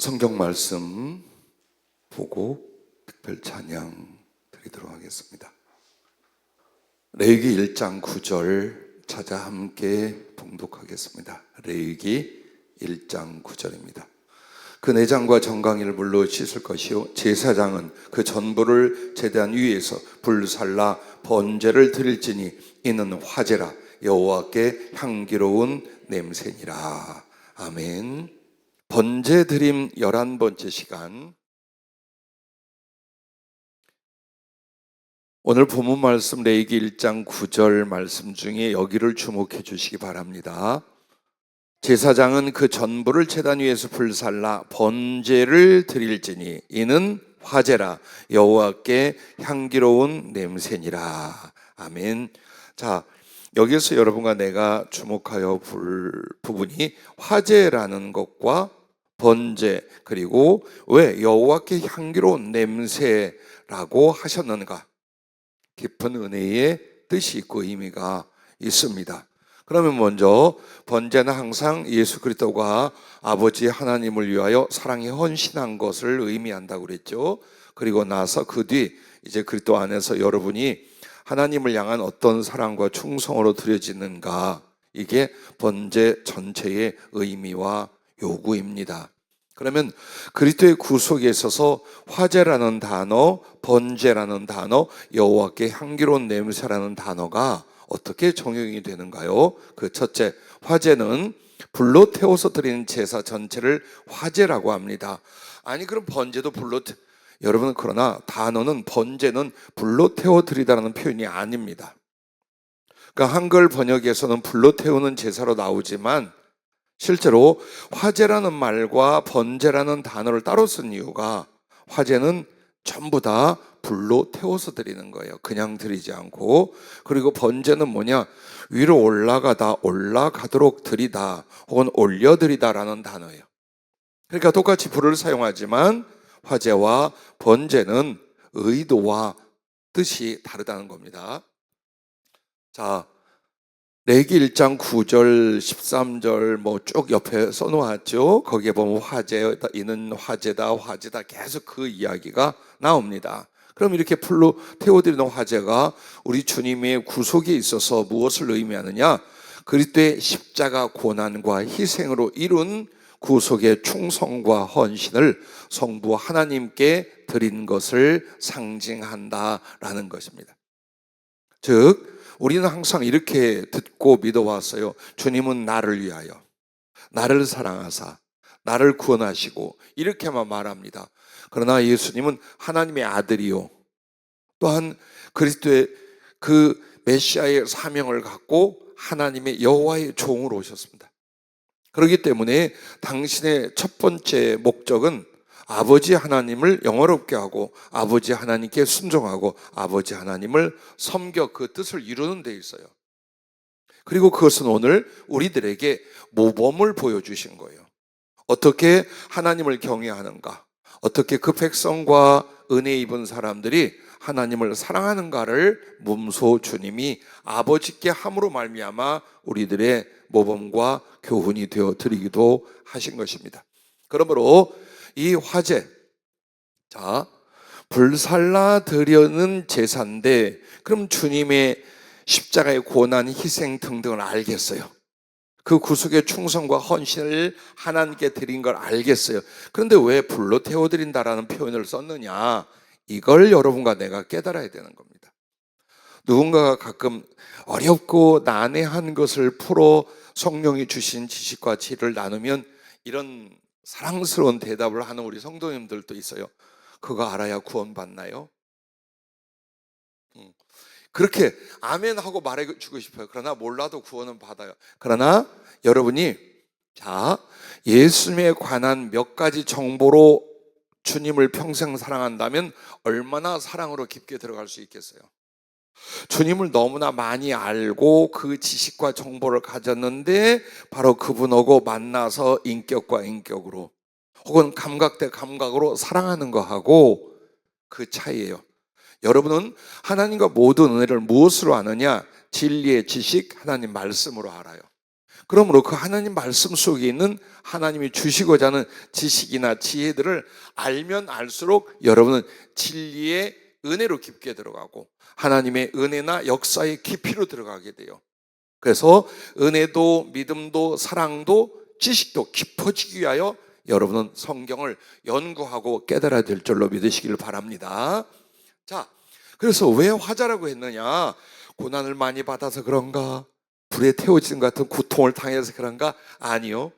성경 말씀 보고 특별 찬양 드리도록 하겠습니다. 레위기 1장 9절 찾아 함께 봉독하겠습니다. 레위기 1장 9절입니다. 그 내장과 정강이를 물로 씻을 것이요 제사장은 그 전부를 제단 위에서 불살라 번제를 드릴지니 이는 화제라 여호와께 향기로운 냄새니라. 아멘. 번제 드림 11번째 시간. 오늘 본문 말씀 레위기 1장 9절 말씀 중에 여기를 주목해 주시기 바랍니다. 제사장은 그 전부를 제단 위에서 불살라 번제를 드릴지니 이는 화제라 여호와께 향기로운 냄새니라. 아멘. 자, 여기서 여러분과 내가 주목하여 볼 부분이 화제라는 것과 번제, 그리고 왜 여호와께 향기로운 냄새라고 하셨는가? 깊은 은혜의 뜻이 있고 의미가 있습니다. 그러면 먼저 번제는 항상 예수 그리스도가 아버지 하나님을 위하여 사랑에 헌신한 것을 의미한다고 그랬죠. 그리고 나서 그 뒤 이제 그리스도 안에서 여러분이 하나님을 향한 어떤 사랑과 충성으로 드려지는가, 이게 번제 전체의 의미와 요구입니다. 그러면 그리스도의 구속에 있어서 화제라는 단어, 번제라는 단어, 여호와께 향기로운 냄새라는 단어가 어떻게 적용이 되는가요? 그 첫째, 화제는 불로 태워서 드리는 제사 전체를 화제라고 합니다. 아니 그럼 번제도 불로 여러분, 그러나 단어는 번제는 불로 태워 드리다라는 표현이 아닙니다. 그러니까 한글 번역에서는 불로 태우는 제사로 나오지만 실제로 화제라는 말과 번제라는 단어를 따로 쓴 이유가 화제는 전부 다 불로 태워서 드리는 거예요. 그냥 드리지 않고. 그리고 번제는 뭐냐? 위로 올라가도록 드리다 혹은 올려드리다라는 단어예요. 그러니까 똑같이 불을 사용하지만 화제와 번제는 의도와 뜻이 다르다는 겁니다. 자, 레위기 1장 9절, 13절 뭐 쭉 옆에 써놓았죠. 거기에 보면 화제, 이는 화제다 계속 그 이야기가 나옵니다. 그럼 이렇게 불로 태워드리는 화제가 우리 주님의 구속에 있어서 무엇을 의미하느냐? 그리스도의 십자가 고난과 희생으로 이룬 구속의 충성과 헌신을 성부 하나님께 드린 것을 상징한다라는 것입니다. 즉 우리는 항상 이렇게 듣고 믿어왔어요. 주님은 나를 위하여, 나를 사랑하사, 나를 구원하시고 이렇게만 말합니다. 그러나 예수님은 하나님의 아들이요, 또한 그리스도의 그 메시아의 사명을 갖고 하나님의 여호와의 종으로 오셨습니다. 그렇기 때문에 당신의 첫 번째 목적은 아버지 하나님을 영화롭게 하고 아버지 하나님께 순종하고 아버지 하나님을 섬겨 그 뜻을 이루는 데 있어요. 그리고 그것은 오늘 우리들에게 모범을 보여주신 거예요. 어떻게 하나님을 경외하는가, 어떻게 그 백성과 은혜 입은 사람들이 하나님을 사랑하는가를 몸소 주님이 아버지께 함으로 말미암아 우리들의 모범과 교훈이 되어 드리기도 하신 것입니다. 그러므로 이 화제, 자, 불살라 드려는 제사인데 그럼 주님의 십자가의 고난, 희생 등등을 알겠어요. 그 구속의 충성과 헌신을 하나님께 드린 걸 알겠어요. 그런데 왜 불로 태워드린다라는 표현을 썼느냐? 이걸 여러분과 내가 깨달아야 되는 겁니다. 누군가가 가끔 어렵고 난해한 것을 풀어 성령이 주신 지식과 지혜를 나누면 이런 사랑스러운 대답을 하는 우리 성도님들도 있어요. 그거 알아야 구원받나요? 그렇게 아멘 하고 말해주고 싶어요. 그러나 몰라도 구원은 받아요. 그러나 여러분이 자, 예수님에 관한 몇 가지 정보로 주님을 평생 사랑한다면 얼마나 사랑으로 깊게 들어갈 수 있겠어요? 주님을 너무나 많이 알고 그 지식과 정보를 가졌는데 바로 그분하고 만나서 인격과 인격으로 혹은 감각 대 감각으로 사랑하는 거하고 그 차이예요. 여러분은 하나님과 모든 은혜를 무엇으로 아느냐? 진리의 지식, 하나님 말씀으로 알아요. 그러므로 그 하나님 말씀 속에 있는 하나님이 주시고자 하는 지식이나 지혜들을 알면 알수록 여러분은 진리의 은혜로 깊게 들어가고 하나님의 은혜나 역사의 깊이로 들어가게 돼요. 그래서 은혜도 믿음도 사랑도 지식도 깊어지기 위하여 여러분은 성경을 연구하고 깨달아야 될 줄로 믿으시길 바랍니다. 자, 그래서 왜 화자라고 했느냐? 고난을 많이 받아서 그런가? 불에 태워지는 것 같은 고통을 당해서 그런가? 아니요.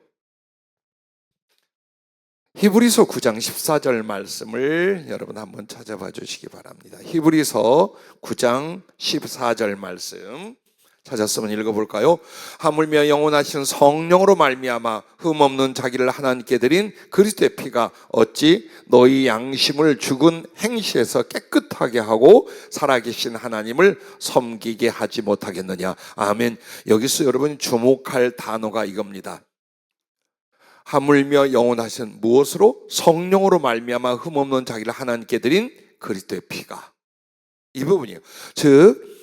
히브리서 9장 14절 말씀을 여러분 한번 찾아봐 주시기 바랍니다. 히브리서 9장 14절 말씀 찾았으면 읽어볼까요? 하물며 영원하신 성령으로 말미암아 흠없는 자기를 하나님께 드린 그리스도의 피가 어찌 너희 양심을 죽은 행실에서 깨끗하게 하고 살아계신 하나님을 섬기게 하지 못하겠느냐. 아멘. 여기서 여러분이 주목할 단어가 이겁니다. 하물며 영원하신 무엇으로? 성령으로 말미암아 흠없는 자기를 하나님께 드린 그리스도의 피가. 이 부분이에요. 즉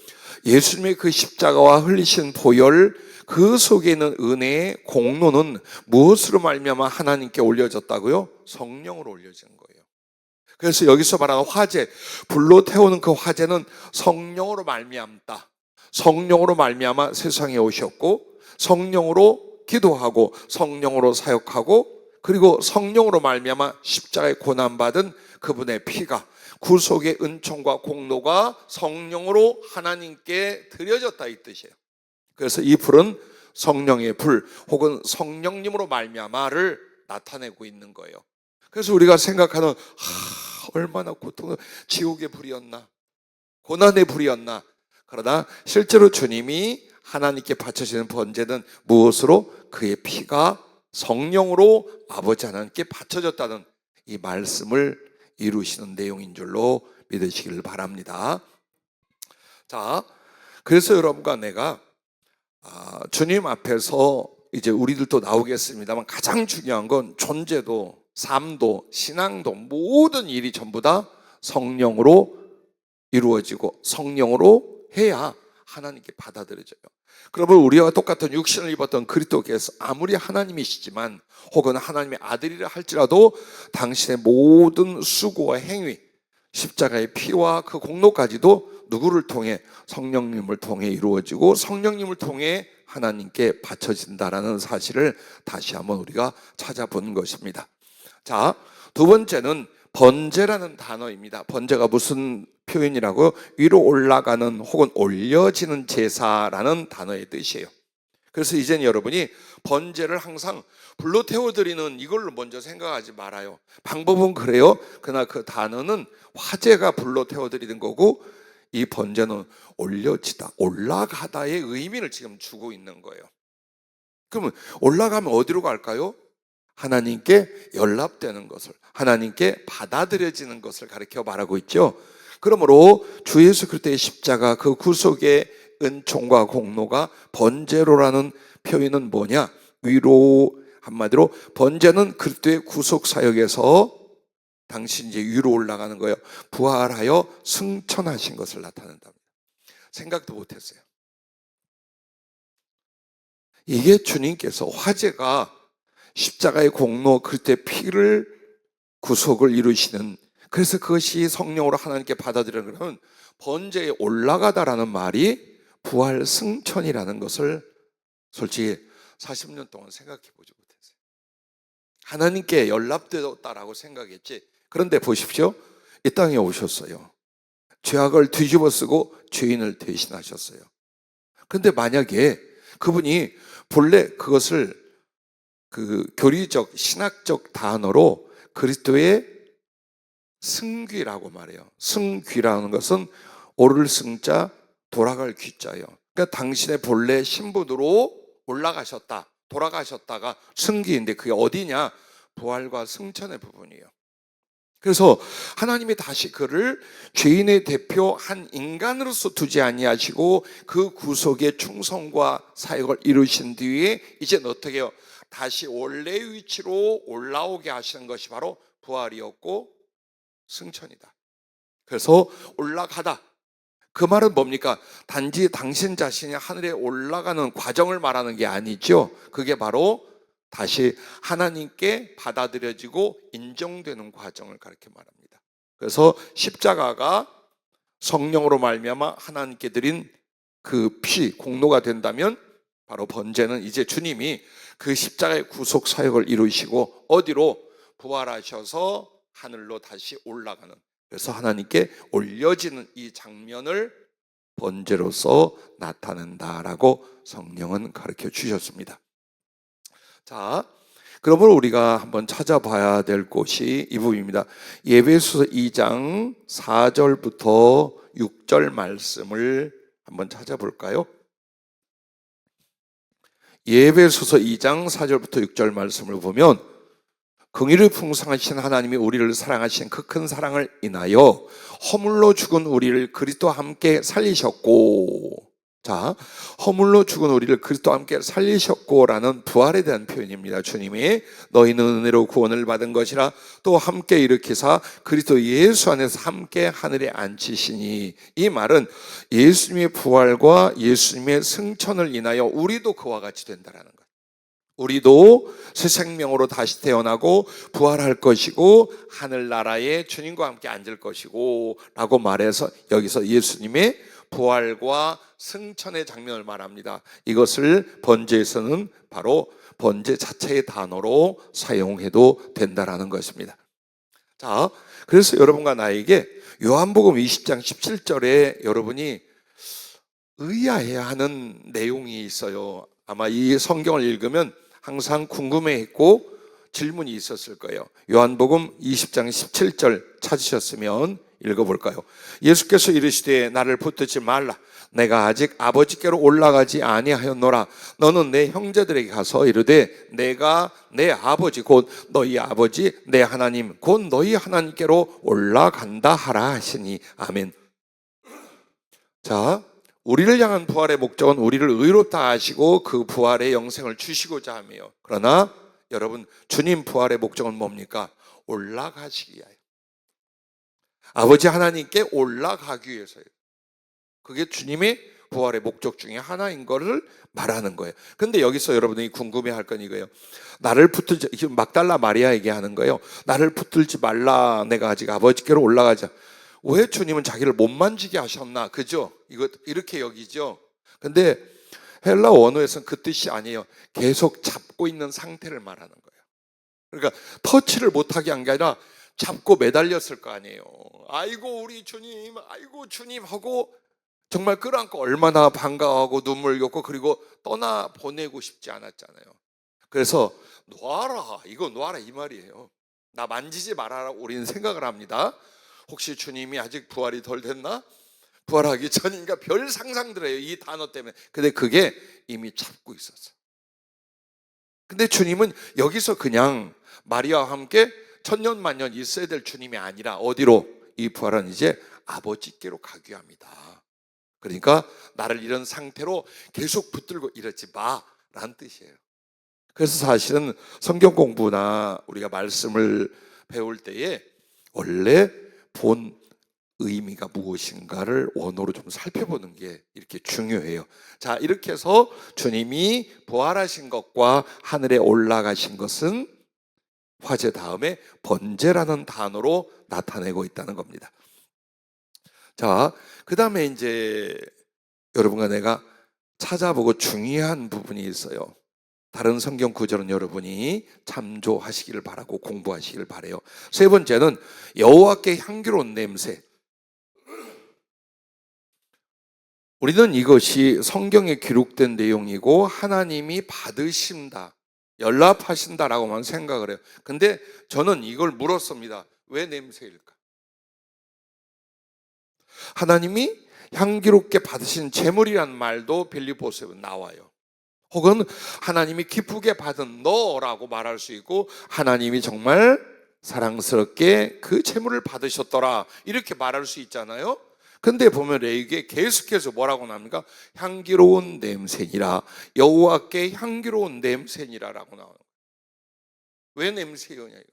예수님의 그 십자가와 흘리신 보혈, 그 속에 있는 은혜의 공로는 무엇으로 말미암아 하나님께 올려졌다고요? 성령으로 올려진 거예요. 그래서 여기서 말하는 화재, 불로 태우는 그 화재는 성령으로 말미암다. 성령으로 말미암아 세상에 오셨고 성령으로 기도하고 성령으로 사역하고 그리고 성령으로 말미암아 십자가에 고난받은 그분의 피가 구속의 은총과 공로가 성령으로 하나님께 드려졌다 이 뜻이에요. 그래서 이 불은 성령의 불 혹은 성령님으로 말미암아를 나타내고 있는 거예요. 그래서 우리가 생각하는 얼마나 고통, 지옥의 불이었나, 고난의 불이었나. 그러나 실제로 주님이 하나님께 바쳐지는 번제는 무엇으로? 그의 피가 성령으로 아버지 하나님께 바쳐졌다는 이 말씀을 이루시는 내용인 줄로 믿으시길 바랍니다. 자, 그래서 여러분과 내가 주님 앞에서 이제 우리들도 나오겠습니다만 가장 중요한 건 존재도 삶도 신앙도 모든 일이 전부 다 성령으로 이루어지고 성령으로 해야 하나님께 받아들여져요. 그러면 우리와 똑같은 육신을 입었던 그리스도께서 아무리 하나님이시지만 혹은 하나님의 아들이라 할지라도 당신의 모든 수고와 행위, 십자가의 피와 그 공로까지도 누구를 통해? 성령님을 통해 이루어지고 성령님을 통해 하나님께 바쳐진다라는 사실을 다시 한번 우리가 찾아본 것입니다. 자, 두 번째는 번제라는 단어입니다. 번제가 무슨 표현이라고요? 위로 올라가는 혹은 올려지는 제사라는 단어의 뜻이에요. 그래서 이제는 여러분이 번제를 항상 불로 태워드리는 이걸로 먼저 생각하지 말아요. 방법은 그래요. 그러나 그 단어는 화제가 불로 태워드리는 거고 이 번제는 올려지다, 올라가다의 의미를 지금 주고 있는 거예요. 그러면 올라가면 어디로 갈까요? 하나님께 연락되는 것을, 하나님께 받아들여지는 것을 가르쳐 말하고 있죠. 그러므로 주 예수 그리스도의 십자가 그 구속의 은총과 공로가 번제로라는 표현은 뭐냐? 위로, 한마디로 번제는 그리스도의 구속 사역에서 당신 이제 위로 올라가는 거예요. 부활하여 승천하신 것을 나타낸답니다. 생각도 못했어요. 이게 주님께서 화제가 십자가의 공로 그리스도의 피를 구속을 이루시는, 그래서 그것이 성령으로 하나님께 받아들이는 그러면 번제에 올라가다라는 말이 부활 승천이라는 것을 솔직히 40년 동안 생각해 보지 못했어요. 하나님께 연락되었다라고 생각했지. 그런데 보십시오. 이 땅에 오셨어요. 죄악을 뒤집어 쓰고 죄인을 대신하셨어요. 그런데 만약에 그분이 본래 그것을 그 교리적 신학적 단어로 그리스도의 승귀라고 말해요. 승귀라는 것은 오를 승자 돌아갈 귀자예요. 그러니까 당신의 본래 신분으로 올라가셨다, 돌아가셨다가 승귀인데 그게 어디냐? 부활과 승천의 부분이에요. 그래서 하나님이 다시 그를 죄인의 대표 한 인간으로서 두지 아니하시고 그 구속의 충성과 사역을 이루신 뒤에 이제는 어떻게 해요? 다시 원래의 위치로 올라오게 하시는 것이 바로 부활이었고 승천이다. 그래서 올라가다, 그 말은 뭡니까? 단지 당신 자신이 하늘에 올라가는 과정을 말하는 게 아니죠. 그게 바로 다시 하나님께 받아들여지고 인정되는 과정을 그렇게 말합니다. 그래서 십자가가 성령으로 말미암아 하나님께 드린 그 피, 공로가 된다면 바로 번제는 이제 주님이 그 십자가의 구속 사역을 이루시고 어디로? 부활하셔서 하늘로 다시 올라가는, 그래서 하나님께 올려지는 이 장면을 번제로서 나타낸다라고 성령은 가르쳐 주셨습니다. 자, 그러므로 우리가 한번 찾아봐야 될 곳이 이 부분입니다. 에베소서 2장 4절부터 6절 말씀을 한번 찾아볼까요? 에베소서 2장 4절부터 6절 말씀을 보면 긍휼이 풍성하신 하나님이 우리를 사랑하신 그 큰 사랑을 인하여 허물로 죽은 우리를 그리스도와 함께 살리셨고, 자, 허물로 죽은 우리를 그리스도와 함께 살리셨고라는 부활에 대한 표현입니다. 주님이 너희는 은혜로 구원을 받은 것이라 또 함께 일으키사 그리스도 예수 안에서 함께 하늘에 앉히시니, 이 말은 예수님의 부활과 예수님의 승천을 인하여 우리도 그와 같이 된다라는 거예요. 우리도 새 생명으로 다시 태어나고 부활할 것이고 하늘나라에 주님과 함께 앉을 것이고 라고 말해서 여기서 예수님의 부활과 승천의 장면을 말합니다. 이것을 번제에서는 바로 번제 자체의 단어로 사용해도 된다라는 것입니다. 자, 그래서 여러분과 나에게 요한복음 20장 17절에 여러분이 의아해야 하는 내용이 있어요. 아마 이 성경을 읽으면 항상 궁금해했고 질문이 있었을 거예요. 요한복음 20장 17절 찾으셨으면 읽어볼까요? 예수께서 이르시되 나를 붙들지 말라. 내가 아직 아버지께로 올라가지 아니하였노라. 너는 내 형제들에게 가서 이르되 내가 내 아버지 곧 너희 아버지 내 하나님 곧 너희 하나님께로 올라간다 하라 하시니. 아멘. 자, 우리를 향한 부활의 목적은 우리를 의롭다 하시고 그 부활의 영생을 주시고자 하며, 그러나 여러분 주님 부활의 목적은 뭡니까? 올라가시기 위하여, 아버지 하나님께 올라가기 위해서예요. 그게 주님의 부활의 목적 중에 하나인 것을 말하는 거예요. 근데 여기서 여러분이 궁금해할 건 이거예요. 나를 붙들지, 막달라 마리아에게 하는 거예요. 나를 붙들지 말라. 내가 아직 아버지께로 올라가자. 왜 주님은 자기를 못 만지게 하셨나? 그죠? 이거 이렇게 여기죠. 근데 헬라 원어에서는 그 뜻이 아니에요. 계속 잡고 있는 상태를 말하는 거예요. 그러니까 터치를 못하게 한 게 아니라 잡고 매달렸을 거 아니에요. 아이고 우리 주님, 아이고 주님 하고 정말 끌어안고 얼마나 반가워하고 눈물 흘렸고, 그리고 떠나 보내고 싶지 않았잖아요. 그래서 놔라, 이거 놔라 이 말이에요. 나 만지지 말아라 우리는 생각을 합니다. 혹시 주님이 아직 부활이 덜 됐나? 부활하기 전인가? 별 상상들 해요, 이 단어 때문에. 근데 그게 이미 잡고 있었어요. 근데 주님은 여기서 그냥 마리아와 함께 천년만년 있어야 될 주님이 아니라 어디로? 이 부활은 이제 아버지께로 가기 합니다. 그러니까 나를 이런 상태로 계속 붙들고 이러지 마라는 뜻이에요. 그래서 사실은 성경 공부나 우리가 말씀을 배울 때에 원래 본 의미가 무엇인가를 원어로 좀 살펴보는 게 이렇게 중요해요. 자, 이렇게 해서 주님이 부활하신 것과 하늘에 올라가신 것은 화제 다음에 번제라는 단어로 나타내고 있다는 겁니다. 자, 그 다음에 이제 여러분과 내가 찾아보고 중요한 부분이 있어요. 다른 성경 구절은 여러분이 참조하시기를 바라고 공부하시기를 바라요. 세 번째는 여호와께 향기로운 냄새. 우리는 이것이 성경에 기록된 내용이고 하나님이 받으신다, 연락하신다라고만 생각을 해요. 근데 저는 이걸 물었습니다. 왜 냄새일까? 하나님이 향기롭게 받으신 제물이란 말도 빌립보서에 나와요. 혹은 하나님이 기쁘게 받은 너라고 말할 수 있고, 하나님이 정말 사랑스럽게 그 제물을 받으셨더라 이렇게 말할 수 있잖아요. 근데 보면 레위기에 계속해서 뭐라고 나옵니까? 향기로운 냄새니라, 여호와께 향기로운 냄새니라라고 나와요. 왜 냄새이냐 이거예요.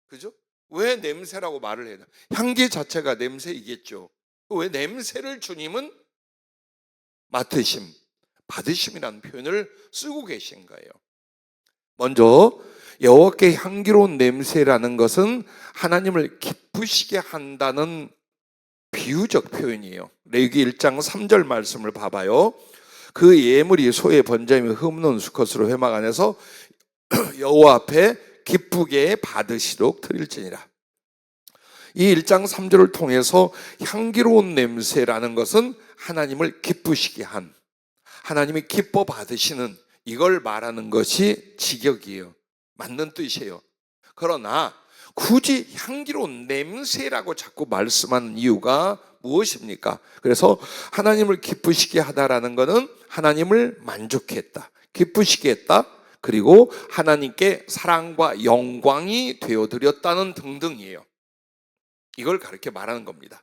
그죠? 왜 냄새라고 말을 해야 되나? 향기 자체가 냄새이겠죠. 왜 냄새를 주님은 맡으심, 받으심이라는 표현을 쓰고 계신 거예요. 먼저 여호와께 향기로운 냄새라는 것은 하나님을 기쁘시게 한다는 비유적 표현이에요. 레위기 1장 3절 말씀을 봐봐요. 그 예물이 소의 번제이며 흠없는 수컷으로 회막 안에서 여호와 앞에 기쁘게 받으시도록 드릴지니라. 이 1장 3절을 통해서 향기로운 냄새라는 것은 하나님을 기쁘시게 한, 하나님이 기뻐 받으시는, 이걸 말하는 것이 직역이에요. 맞는 뜻이에요. 그러나 굳이 향기로운 냄새라고 자꾸 말씀하는 이유가 무엇입니까? 그래서 하나님을 기쁘시게 하다라는 것은 하나님을 만족해 했다, 기쁘시게 했다, 그리고 하나님께 사랑과 영광이 되어드렸다는 등등이에요. 이걸 가르쳐 말하는 겁니다.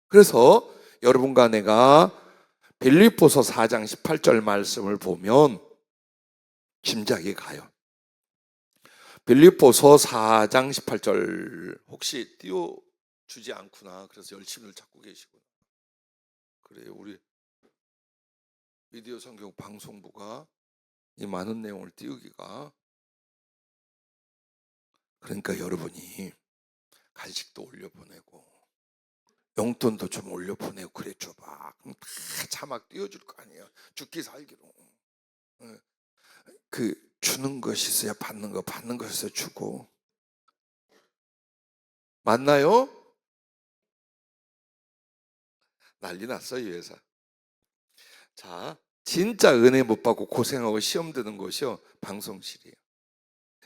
그래서 여러분과 내가 빌립보서 4장 18절 말씀을 보면 짐작이 가요. 빌립보서 4장 18절 혹시 띄워주지 않구나. 그래서 열심히 찾고 계시구나. 그래요. 우리 미디어 성경 방송부가 이 많은 내용을 띄우기가, 그러니까 여러분이 간식도 올려보내고 용돈도 좀 올려보내고 그래 줘봐. 그럼 다 자막 띄워줄 거 아니에요. 죽기 살기로. 그 주는 것이 있어야 받는 거, 받는 것이 있어야 주고. 맞나요? 난리 났어요, 이 회사. 자, 진짜 은혜 못 받고 고생하고 시험 드는 곳이요, 방송실이에요.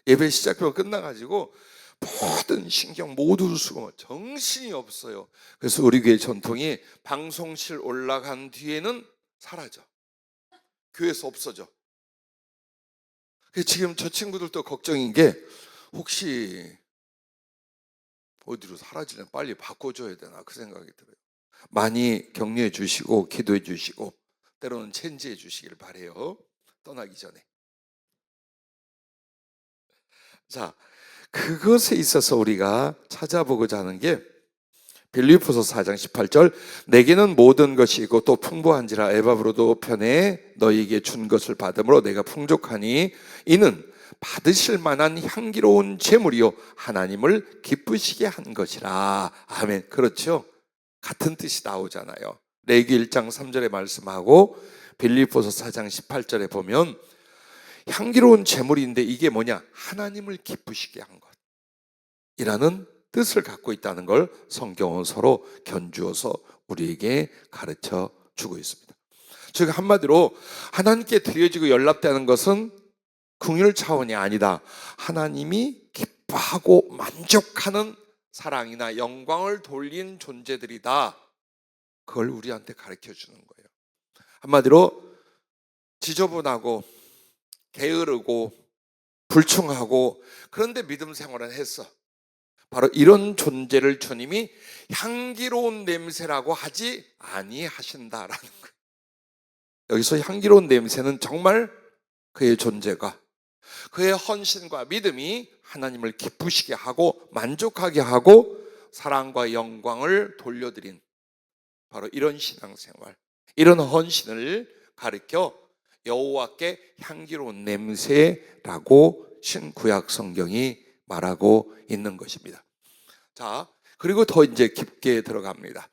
예배 시작하고 끝나가지고 모든 신경 모두 쓰고 정신이 없어요. 그래서 우리 교회 전통이 방송실 올라간 뒤에는 사라져. 교회에서 없어져. 지금 저 친구들도 걱정인 게 혹시 어디로 사라지면 빨리 바꿔줘야 되나 그 생각이 들어요. 많이 격려해 주시고 기도해 주시고 때로는 체인지해 주시길 바래요. 떠나기 전에. 자, 그것에 있어서 우리가 찾아보고자 하는 게 빌립보서 4장 18절, 내게는 모든 것이 있고 또 풍부한지라 에바브로도 편에 너희에게 준 것을 받음으로 내가 풍족하니 이는 받으실 만한 향기로운 제물이요 하나님을 기쁘시게 한 것이라. 아멘. 그렇죠? 같은 뜻이 나오잖아요. 레위기 1장 3절에 말씀하고 빌립보서 4장 18절에 보면 향기로운 제물인데 이게 뭐냐? 하나님을 기쁘시게 한 것이라는 뜻을 갖고 있다는 걸 성경은 서로 견주어서 우리에게 가르쳐 주고 있습니다. 즉 한마디로 하나님께 드려지고 연락되는 것은 긍휼 차원이 아니다. 하나님이 기뻐하고 만족하는 사랑이나 영광을 돌린 존재들이다. 그걸 우리한테 가르쳐 주는 거예요. 한마디로 지저분하고 게으르고 불충하고 그런데 믿음 생활은 했어. 바로 이런 존재를 주님이 향기로운 냄새라고 하지 아니하신다라는 거예요. 여기서 향기로운 냄새는 정말 그의 존재가, 그의 헌신과 믿음이 하나님을 기쁘시게 하고 만족하게 하고 사랑과 영광을 돌려드린 바로 이런 신앙생활, 이런 헌신을 가르쳐 여호와께 향기로운 냄새라고 신구약 성경이 말하고 있는 것입니다. 자, 그리고 더 이제 깊게 들어갑니다.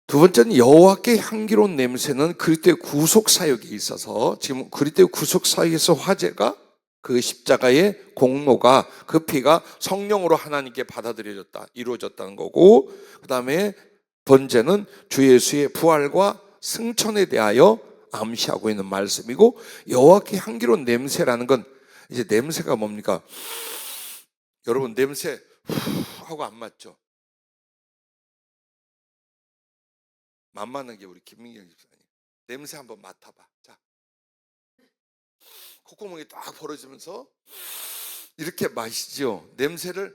두 번째는 여호와께 향기로운 냄새는 그리스도의 구속 사역에 있어서, 지금 그리스도의 구속 사역에서 화제가 그 십자가의 공로가, 그 피가 성령으로 하나님께 받아들여졌다, 이루어졌다는 거고, 그 다음에 번제는 주 예수의 부활과 승천에 대하여 암시하고 있는 말씀이고, 여호와께 향기로운 냄새라는 건 이제 냄새가 뭡니까? 여러분 냄새 하고 안 맞죠? 만만한 게 우리 김민경 집사님. 냄새 한번 맡아봐. 자, 콧구멍이 딱 벌어지면서 이렇게 마시죠. 냄새를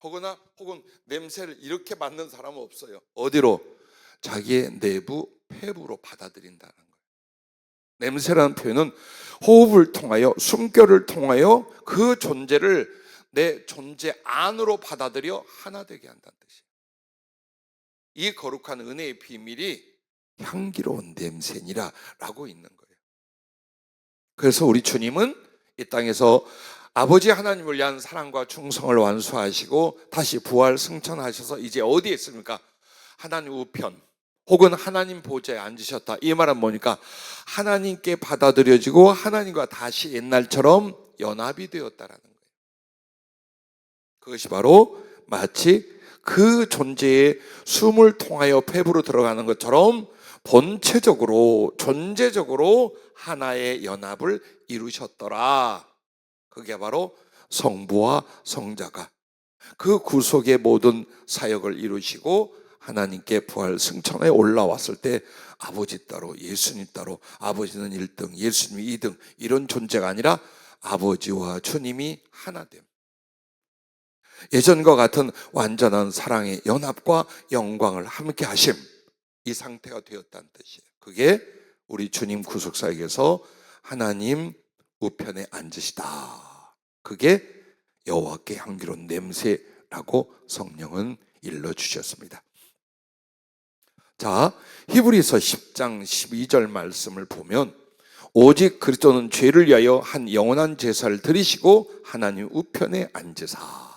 혹은 냄새를 이렇게 맡는 사람은 없어요. 어디로? 자기의 내부 폐부로 받아들인다는 거예요. 냄새라는 표현은 호흡을 통하여, 숨결을 통하여 그 존재를 내 존재 안으로 받아들여 하나 되게 한다는 뜻이에요. 이 거룩한 은혜의 비밀이 향기로운 냄새니라 라고 있는 거예요. 그래서 우리 주님은 이 땅에서 아버지 하나님을 위한 사랑과 충성을 완수하시고 다시 부활 승천하셔서 이제 어디에 있습니까? 하나님 우편 혹은 하나님 보좌에 앉으셨다. 이 말은 뭐니까 하나님께 받아들여지고 하나님과 다시 옛날처럼 연합이 되었다라는 거예요. 그것이 바로 마치 그 존재의 숨을 통하여 폐부로 들어가는 것처럼 본체적으로 존재적으로 하나의 연합을 이루셨더라. 그게 바로 성부와 성자가 그 구속의 모든 사역을 이루시고 하나님께 부활 승천에 올라왔을 때 아버지 따로 예수님 따로 아버지는 1등 예수님이 2등 이런 존재가 아니라 아버지와 주님이 하나됨. 예전과 같은 완전한 사랑의 연합과 영광을 함께 하심, 이 상태가 되었다는 뜻이에요. 그게 우리 주님 구속사역에서 하나님 우편에 앉으시다. 그게 여호와께 향기로운 냄새라고 성령은 일러주셨습니다. 자, 히브리서 10장 12절 말씀을 보면 오직 그리스도는 죄를 위하여 한 영원한 제사를 드리시고 하나님 우편에 앉으사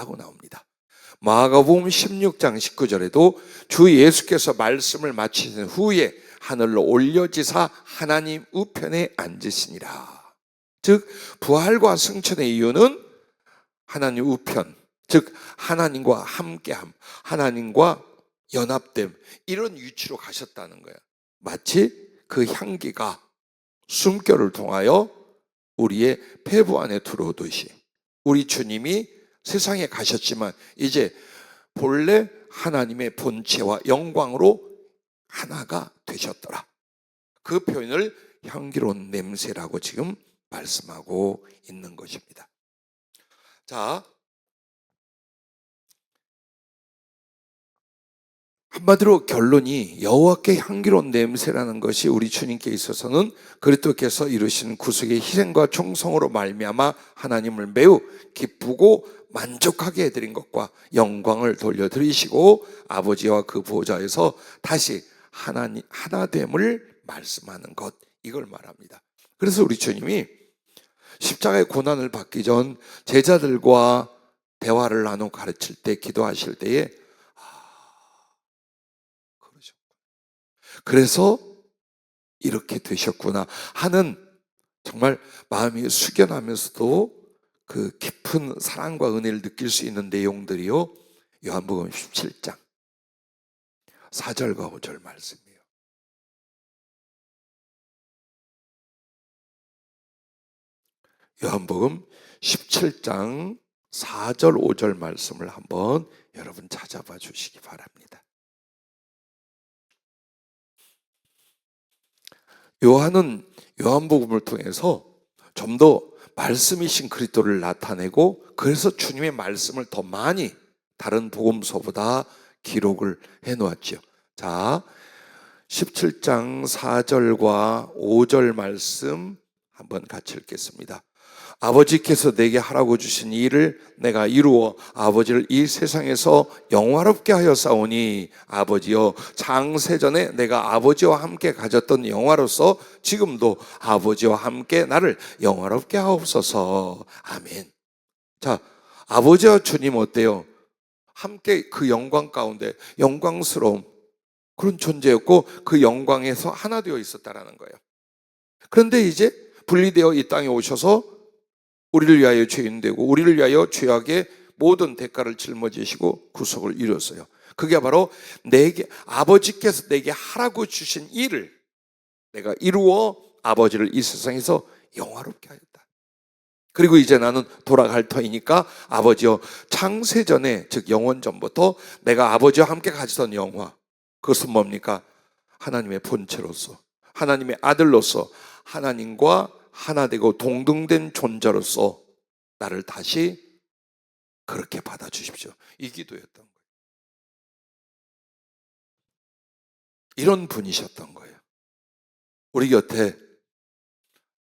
라고 나옵니다. 마가복음 16장 19절에도 주 예수께서 말씀을 마치신 후에 하늘로 올려지사 하나님 우편에 앉으시니라. 즉 부활과 승천의 이유는 하나님 우편, 즉 하나님과 함께함, 하나님과 연합됨, 이런 위치로 가셨다는 거예요. 마치 그 향기가 숨결을 통하여 우리의 폐부 안에 들어오듯이 우리 주님이 세상에 가셨지만 이제 본래 하나님의 본체와 영광으로 하나가 되셨더라. 그 표현을 향기로운 냄새라고 지금 말씀하고 있는 것입니다. 자, 한마디로 결론이 여호와께 향기로운 냄새라는 것이 우리 주님께 있어서는 그리스도께서 이루신 구속의 희생과 충성으로 말미암아 하나님을 매우 기쁘고 만족하게 해드린 것과 영광을 돌려드리시고 아버지와 그 보좌에서 다시 하나됨을 말씀하는 것, 이걸 말합니다. 그래서 우리 주님이 십자가의 고난을 받기 전 제자들과 대화를 나누어 가르칠 때, 기도하실 때에 그래서 이렇게 되셨구나 하는 정말 마음이 숙연하면서도 그 깊은 사랑과 은혜를 느낄 수 있는 내용들이요, 요한복음 17장 4절과 5절 말씀이에요. 요한복음 17장 4절 5절 말씀을 한번 여러분 찾아봐 주시기 바랍니다. 요한은 요한복음을 통해서 좀 더 말씀이신 그리스도를 나타내고 그래서 주님의 말씀을 더 많이 다른 복음서보다 기록을 해놓았죠. 자, 17장 4절과 5절 말씀 한번 같이 읽겠습니다. 아버지께서 내게 하라고 주신 일을 내가 이루어 아버지를 이 세상에서 영화롭게 하여 싸우니 아버지여 창세전에 내가 아버지와 함께 가졌던 영화로서 지금도 아버지와 함께 나를 영화롭게 하옵소서. 아멘. 자, 아버지와 주님 어때요? 함께 그 영광 가운데 영광스러운 그런 존재였고 그 영광에서 하나 되어 있었다라는 거예요. 그런데 이제 분리되어 이 땅에 오셔서 우리를 위하여 죄인 되고 우리를 위하여 죄악의 모든 대가를 짊어지시고 구속을 이뤘어요. 그게 바로 내게 아버지께서 내게 하라고 주신 일을 내가 이루어 아버지를 이 세상에서 영화롭게 하였다. 그리고 이제 나는 돌아갈 터이니까 아버지여 창세전에 즉 영원전부터 내가 아버지와 함께 가지던 영화, 그것은 뭡니까? 하나님의 본체로서 하나님의 아들로서 하나님과 하나 되고 동등된 존재로서 나를 다시 그렇게 받아주십시오. 이 기도였던 거예요. 이런 분이셨던 거예요. 우리 곁에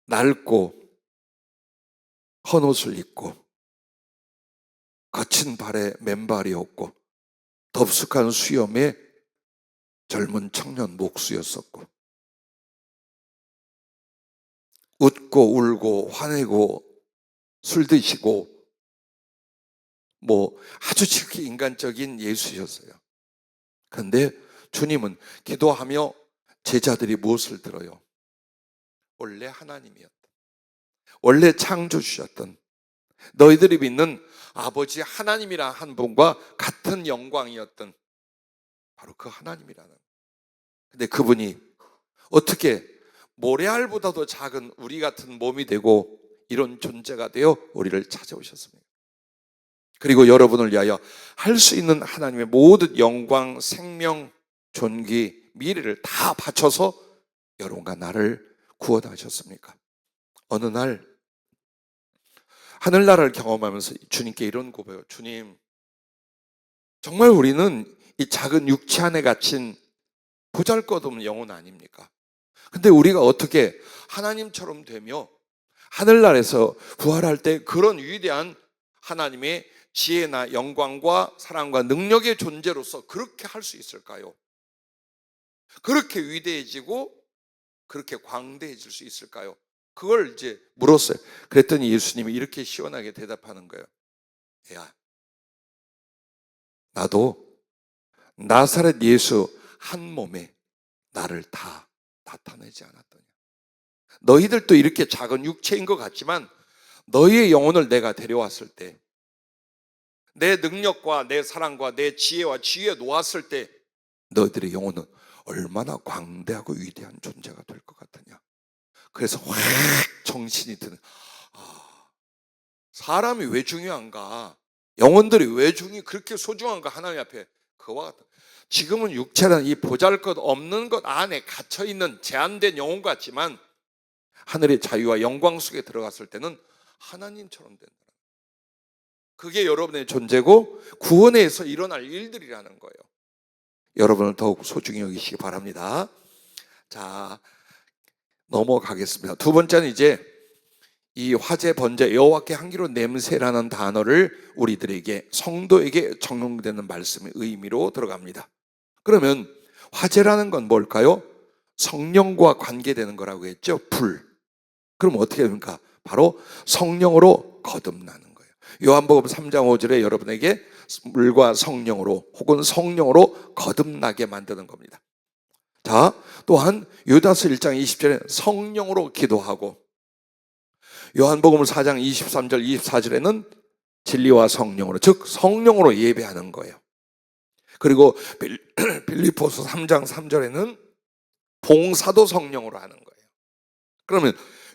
낡고 헌옷을 입고 거친 발에 맨발이 없고 덥숙한 수염에 젊은 청년 목수였었고, 웃고 울고 화내고 술 드시고 아주 지극히 인간적인 예수였어요. 그런데 주님은 기도하며 제자들이 무엇을 들어요? 원래 하나님이었던, 원래 창조주셨던, 너희들이 믿는 아버지 하나님이라 한 분과 같은 영광이었던 바로 그 하나님이라는. 근데 그분이 어떻게 모래알보다도 작은 우리 같은 몸이 되고 이런 존재가 되어 우리를 찾아오셨습니다. 그리고 여러분을 위하여 할 수 있는 하나님의 모든 영광, 생명, 존귀, 미래를 다 바쳐서 여러분과 나를 구원하셨습니까? 어느 날 하늘나라를 경험하면서 주님께 이런 고백을, 주님, 정말 우리는 이 작은 육체 안에 갇힌 보잘것없는 영혼 아닙니까? 근데 우리가 어떻게 하나님처럼 되며 하늘나라에서 부활할 때 그런 위대한 하나님의 지혜나 영광과 사랑과 능력의 존재로서 그렇게 할 수 있을까요? 그렇게 위대해지고 그렇게 광대해질 수 있을까요? 그걸 이제 물었어요. 그랬더니 예수님이 이렇게 시원하게 대답하는 거예요. 야, 나도 나사렛 예수 한 몸에 나를 다 나타내지 않았더냐. 너희들도 이렇게 작은 육체인 것 같지만 너희의 영혼을 내가 데려왔을 때, 내 능력과 내 사랑과 내 지혜와 지혜에 놓았을 때 너희들의 영혼은 얼마나 광대하고 위대한 존재가 될 것 같으냐. 그래서 확 정신이 드는, 사람이 왜 중요한가, 영혼들이 왜 그렇게 소중한가 하나님 앞에. 그와 같은, 지금은 육체는 이 보잘것없는 것 안에 갇혀있는 제한된 영혼 같지만 하늘의 자유와 영광 속에 들어갔을 때는 하나님처럼 된다. 그게 여러분의 존재고 구원에서 일어날 일들이라는 거예요. 여러분을 더욱 소중히 여기시기 바랍니다. 자, 넘어가겠습니다. 두 번째는 이제 이 화재 번제 여호와께 향기로운 냄새라는 단어를 우리들에게, 성도에게 적용되는 말씀의 의미로 들어갑니다. 그러면 화재라는 건 뭘까요? 성령과 관계되는 거라고 했죠. 불. 그럼 어떻게 됩니까? 바로 성령으로 거듭나는 거예요. 요한복음 3장 5절에 여러분에게 물과 성령으로 혹은 성령으로 거듭나게 만드는 겁니다. 자, 또한 유다서 1장 20절에 성령으로 기도하고, 요한복음 4장 23절 24절에는 진리와 성령으로, 즉 성령으로 예배하는 거예요. 그리고 빌립보서 3장 3절에는 봉사도 성령으로 하는 거예요. 그러면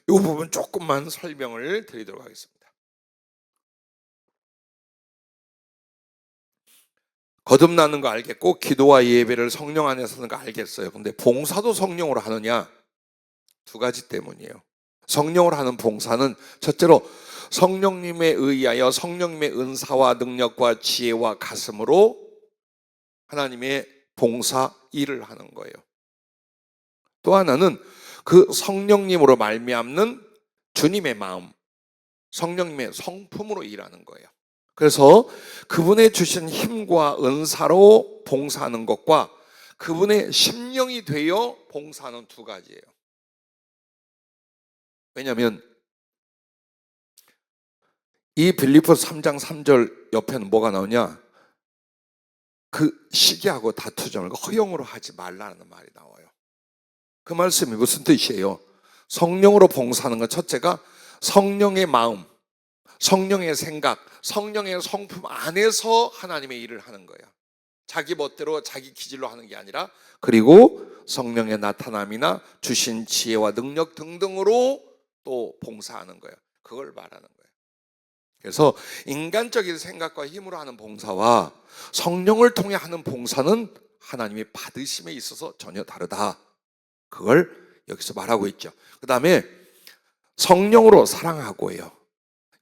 이 부분 조금만 설명을 드리도록 하겠습니다. 거듭나는 거 알겠고 기도와 예배를 성령 안에서 하는 거 알겠어요. 근데 봉사도 성령으로 하느냐? 두 가지 때문이에요. 성령으로 하는 봉사는 첫째로 성령님에 의하여 성령님의 은사와 능력과 지혜와 가슴으로 하나님의 봉사 일을 하는 거예요. 또 하나는 그 성령님으로 말미암는 주님의 마음, 성령님의 성품으로 일하는 거예요. 그래서 그분의 주신 힘과 은사로 봉사하는 것과 그분의 심령이 되어 봉사하는 두 가지예요. 왜냐하면 이 빌립보서 3장 3절 옆에는 뭐가 나오냐? 그 시기하고 다투지 말고 허용으로 하지 말라는 말이 나와요. 그 말씀이 무슨 뜻이에요? 성령으로 봉사하는 건 첫째가 성령의 마음, 성령의 생각, 성령의 성품 안에서 하나님의 일을 하는 거예요. 자기 멋대로 자기 기질로 하는 게 아니라, 그리고 성령의 나타남이나 주신 지혜와 능력 등등으로 또 봉사하는 거예요. 그걸 말하는 거예요. 그래서 인간적인 생각과 힘으로 하는 봉사와 성령을 통해 하는 봉사는 하나님의 받으심에 있어서 전혀 다르다. 그걸 여기서 말하고 있죠. 그 다음에 성령으로 사랑하고요.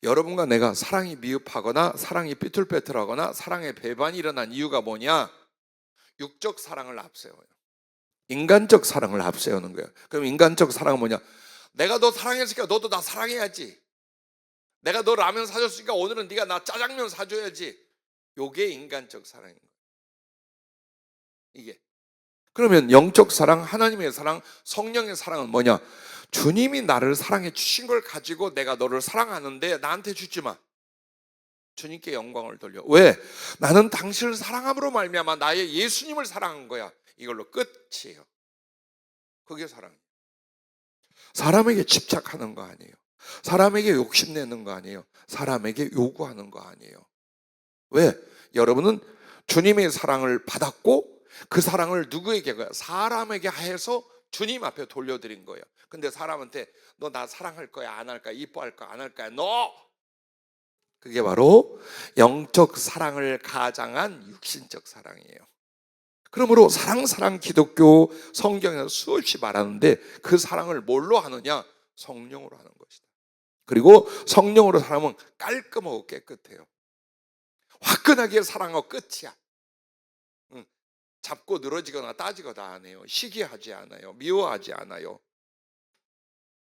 여러분과 내가 사랑이 미흡하거나 사랑이 삐뚤빼뚤하거나 사랑의 배반이 일어난 이유가 뭐냐? 육적 사랑을 앞세워요. 인간적 사랑을 앞세우는 거예요. 그럼 인간적 사랑은 뭐냐? 내가 너 사랑했으니까 너도 나 사랑해야지. 내가 너 라면 사줬으니까 오늘은 네가 나 짜장면 사줘야지. 요게 인간적 사랑인 거예요. 이게. 그러면 영적 사랑, 하나님의 사랑, 성령의 사랑은 뭐냐? 주님이 나를 사랑해 주신 걸 가지고 내가 너를 사랑하는데 나한테 주지 마. 주님께 영광을 돌려. 왜? 나는 당신을 사랑함으로 말미암아 나의 예수님을 사랑한 거야. 이걸로 끝이에요. 그게 사랑이에요. 사람에게 집착하는 거 아니에요. 사람에게 욕심내는 거 아니에요. 사람에게 요구하는 거 아니에요. 왜? 여러분은 주님의 사랑을 받았고 그 사랑을 누구에게? 사람에게 해서 주님 앞에 돌려드린 거예요. 근데 사람한테 너 나 사랑할 거야 안 할 거야, 이뻐할 거야 안 할 거야, 너! 그게 바로 영적 사랑을 가장한 육신적 사랑이에요. 그러므로 사랑 기독교 성경에서 수없이 말하는데 그 사랑을 뭘로 하느냐? 성령으로 하는 것이다. 그리고 성령으로 사랑하면 깔끔하고 깨끗해요. 화끈하게 사랑하고 끝이야. 잡고 늘어지거나 따지거나 안 해요. 시기하지 않아요. 미워하지 않아요.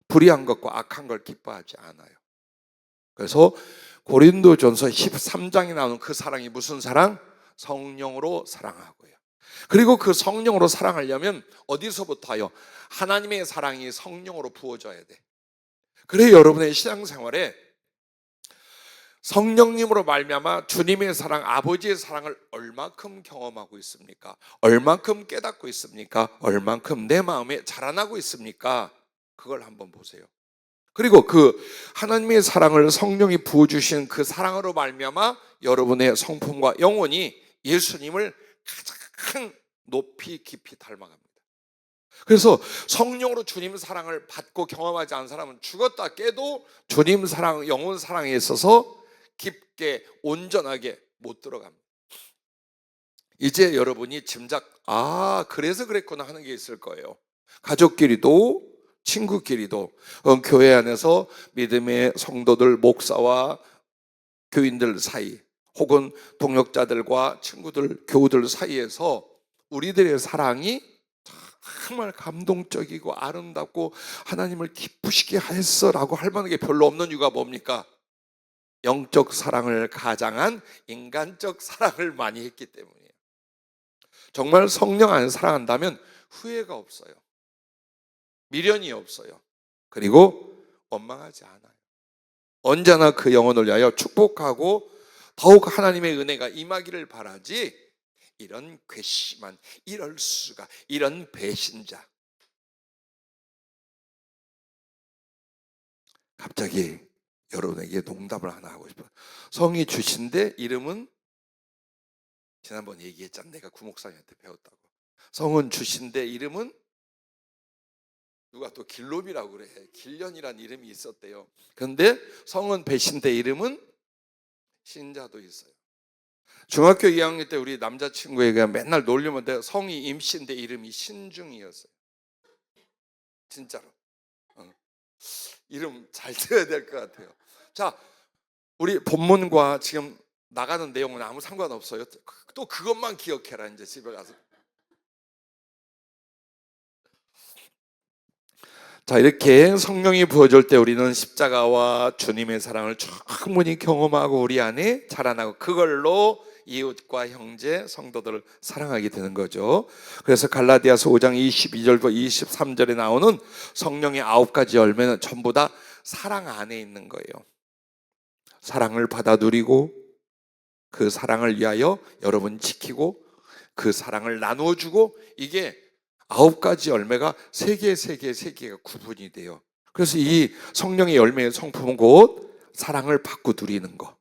불의한 것과 악한 걸 기뻐하지 않아요. 그래서 고린도전서 13장에 나오는 그 사랑이 무슨 사랑? 성령으로 사랑하고요. 그리고 그 성령으로 사랑하려면 어디서부터요? 하나님의 사랑이 성령으로 부어져야 돼. 그래 여러분의 신앙생활에 성령님으로 말미암아 주님의 사랑, 아버지의 사랑을 얼만큼 경험하고 있습니까? 얼만큼 깨닫고 있습니까? 얼만큼 내 마음에 자라나고 있습니까? 그걸 한번 보세요. 그리고 그 하나님의 사랑을 성령이 부어주신 그 사랑으로 말미암아 여러분의 성품과 영혼이 예수님을 가장 높이 깊이 닮아갑니다. 그래서 성령으로 주님 사랑을 받고 경험하지 않은 사람은 죽었다 깨도 주님 사랑, 영혼 사랑에 있어서 깊게 온전하게 못 들어갑니다. 이제 여러분이 짐작, 그래서 그랬구나 하는 게 있을 거예요. 가족끼리도 친구끼리도 교회 안에서 믿음의 성도들, 목사와 교인들 사이 혹은 동역자들과 친구들, 교우들 사이에서 우리들의 사랑이 정말 감동적이고 아름답고 하나님을 기쁘시게 했어라고 할 만한 게 별로 없는 이유가 뭡니까? 영적 사랑을 가장한 인간적 사랑을 많이 했기 때문이에요. 정말 성령 안에 사랑한다면 후회가 없어요. 미련이 없어요. 그리고 원망하지 않아요. 언제나 그 영혼을 위하여 축복하고 더욱 하나님의 은혜가 임하기를 바라지, 이런 괘씸한, 이럴 수가, 이런 배신자. 갑자기 여러분에게 농담을 하나 하고 싶어요. 성이 주신데 이름은, 지난번 얘기했잖아. 내가 구목사님한테 배웠다고. 성은 주신데 이름은, 누가 또 길놈이라고 그래. 길련이란 이름이 있었대요. 그런데 성은 배신데 이름은 신자도 있어요. 중학교 2학년 때 우리 남자친구에게 맨날 놀리면 돼. 성이 임씨인데 이름이 신중이었어요. 진짜로. 이름 잘 지어야 될 것 같아요. 자, 우리 본문과 지금 나가는 내용은 아무 상관없어요. 또 그것만 기억해라. 이제 집에 가서. 자, 이렇게 성령이 부어질 때 우리는 십자가와 주님의 사랑을 충분히 경험하고 우리 안에 자라나고 그걸로 이웃과 형제, 성도들을 사랑하게 되는 거죠. 그래서 갈라디아서 5장 22절부터 23절에 나오는 성령의 9가지 열매는 전부 다 사랑 안에 있는 거예요. 사랑을 받아 누리고 그 사랑을 위하여 여러분 지키고 그 사랑을 나누어 주고, 이게 9가지 열매가 세 개가 구분이 돼요. 그래서 이 성령의 열매의 성품은 곧 사랑을 받고 누리는 거,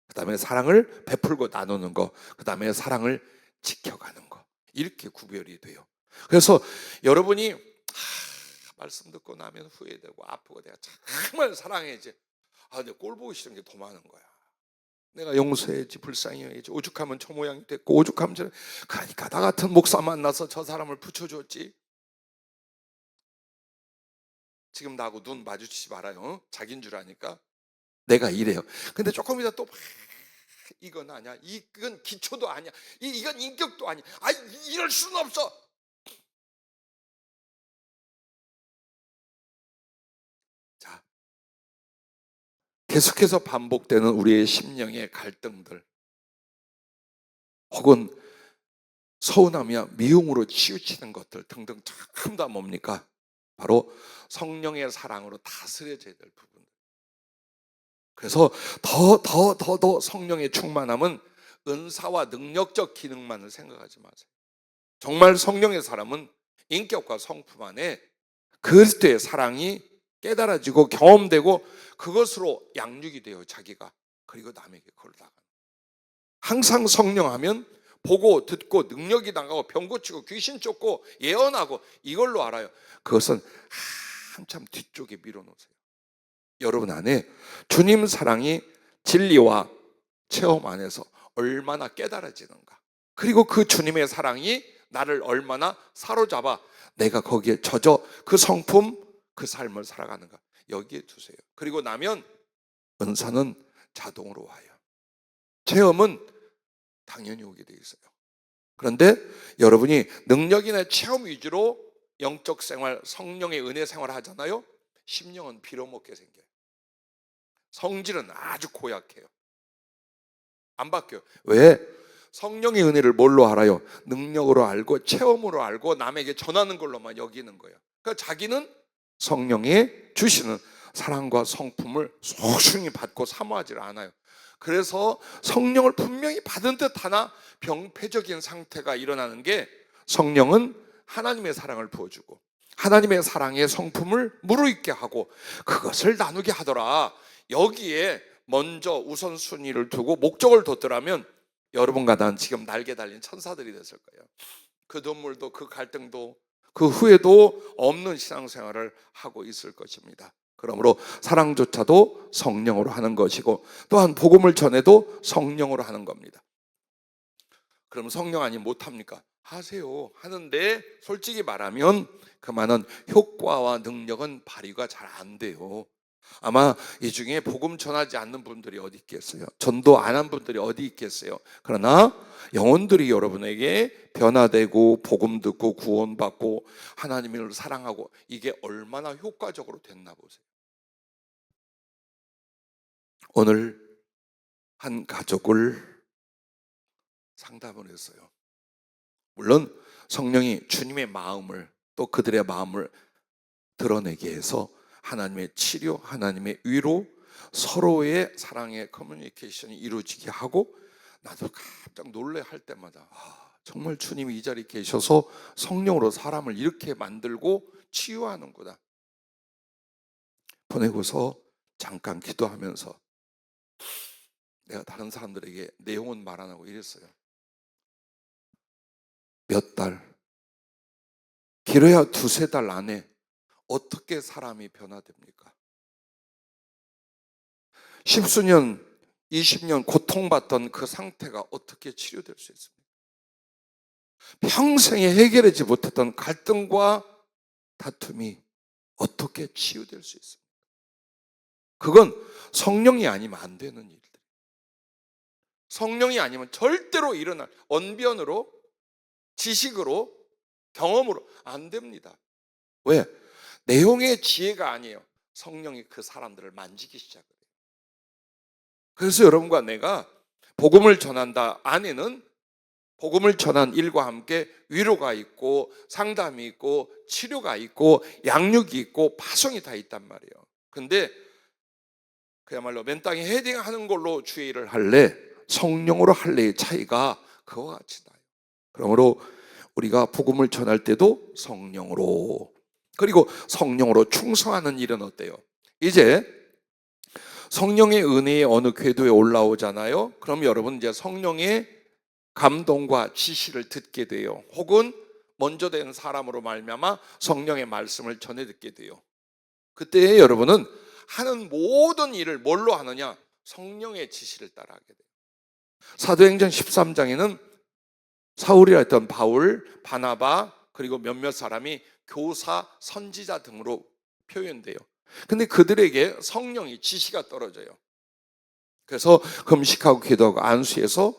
그 다음에 사랑을 베풀고 나누는 거, 그 다음에 사랑을 지켜가는 거, 이렇게 구별이 돼요. 그래서 여러분이 말씀 듣고 나면 후회되고 아프고 내가 정말 사랑해야지, 근데 꼴 보기 싫은 게 더 많은 거야. 내가 용서해야지, 불쌍히 해야지, 오죽하면 저 모양이 됐고, 오죽하면 그러니까 나 같은 목사 만나서 저 사람을 붙여줬지. 지금 나하고 눈 마주치지 말아요. 자기인 줄 아니까. 내가 이래요. 근데 조금 이따 또 이건 아니야, 이건 기초도 아니야, 이건 인격도 아니야, 이럴 수는 없어. 자, 계속해서 반복되는 우리의 심령의 갈등들, 혹은 서운하며 미움으로 치우치는 것들 등등 전부 다 뭡니까? 바로 성령의 사랑으로 다스려져야 될 부분들. 그래서 더 성령의 충만함은 은사와 능력적 기능만을 생각하지 마세요. 정말 성령의 사람은 인격과 성품 안에 그리스도의 사랑이 깨달아지고 경험되고 그것으로 양육이 돼요, 자기가. 그리고 남에게 그걸 나가는. 항상 성령하면 보고 듣고 능력이 나가고 병 고치고 귀신 쫓고 예언하고 이걸로 알아요. 그것은 한참 뒤쪽에 밀어놓으세요. 여러분 안에 주님 사랑이 진리와 체험 안에서 얼마나 깨달아지는가, 그리고 그 주님의 사랑이 나를 얼마나 사로잡아 내가 거기에 젖어 그 성품, 그 삶을 살아가는가, 여기에 두세요. 그리고 나면 은사는 자동으로 와요. 체험은 당연히 오게 돼 있어요. 그런데 여러분이 능력이나 체험 위주로 영적 생활, 성령의 은혜 생활을 하잖아요. 심령은 빌어먹게 생겨요. 성질은 아주 고약해요. 안 바뀌어요. 왜? 성령의 은혜를 뭘로 알아요? 능력으로 알고 체험으로 알고 남에게 전하는 걸로만 여기는 거예요. 그러니까 자기는 성령이 주시는 사랑과 성품을 소중히 받고 사모하지 않아요. 그래서 성령을 분명히 받은 듯 하나 병폐적인 상태가 일어나는 게, 성령은 하나님의 사랑을 부어주고 하나님의 사랑의 성품을 무르익게 하고 그것을 나누게 하더라. 여기에 먼저 우선순위를 두고 목적을 뒀더라면 여러분과 난 지금 날개 달린 천사들이 됐을 거예요. 그 눈물도 그 갈등도 그 후회도 없는 신앙생활을 하고 있을 것입니다. 그러므로 사랑조차도 성령으로 하는 것이고, 또한 복음을 전해도 성령으로 하는 겁니다. 그럼 성령 아니면 못합니까? 하세요. 하는데 솔직히 말하면 그만한 효과와 능력은 발휘가 잘 안 돼요. 아마 이 중에 복음 전하지 않는 분들이 어디 있겠어요? 전도 안 한 분들이 어디 있겠어요? 그러나 영혼들이 여러분에게 변화되고 복음 듣고 구원받고 하나님을 사랑하고, 이게 얼마나 효과적으로 됐나 보세요. 오늘 한 가족을 상담을 했어요. 물론 성령이 주님의 마음을, 또 그들의 마음을 드러내게 해서 하나님의 치료, 하나님의 위로, 서로의 사랑의 커뮤니케이션이 이루어지게 하고, 나도 깜짝 놀래 할 때마다 정말 주님이 이 자리에 계셔서 성령으로 사람을 이렇게 만들고 치유하는구나. 보내고서 잠깐 기도하면서 내가 다른 사람들에게 내용은 말 안 하고 이랬어요. 몇 달, 길어야 2-3달 안에 어떻게 사람이 변화됩니까? 10수년, 20년 고통받던 그 상태가 어떻게 치료될 수 있습니까? 평생에 해결하지 못했던 갈등과 다툼이 어떻게 치유될 수 있습니까? 그건 성령이 아니면 안 되는 일들. 성령이 아니면 절대로 일어날, 언변으로, 지식으로, 경험으로 안 됩니다. 왜? 내용의 지혜가 아니에요. 성령이 그 사람들을 만지기 시작해요. 그래서 여러분과 내가 복음을 전한다 안에는 복음을 전한 일과 함께 위로가 있고 상담이 있고 치료가 있고 양육이 있고 파송이 다 있단 말이에요. 근데 그야말로 맨 땅에 헤딩하는 걸로 주의를 할래, 성령으로 할래의 차이가 그와 같이 나요. 그러므로 우리가 복음을 전할 때도 성령으로, 그리고 성령으로 충성하는 일은 어때요? 이제 성령의 은혜에 어느 궤도에 올라오잖아요. 그럼 여러분 이제 성령의 감동과 지시를 듣게 돼요. 혹은 먼저 된 사람으로 말미암아 성령의 말씀을 전해 듣게 돼요. 그때 여러분은 하는 모든 일을 뭘로 하느냐? 성령의 지시를 따라하게 돼요. 사도행전 13장에는 사울이라 했던 바울, 바나바, 그리고 몇몇 사람이 교사, 선지자 등으로 표현돼요. 근데 그들에게 성령이 지시가 떨어져요. 그래서 금식하고 기도하고 안수해서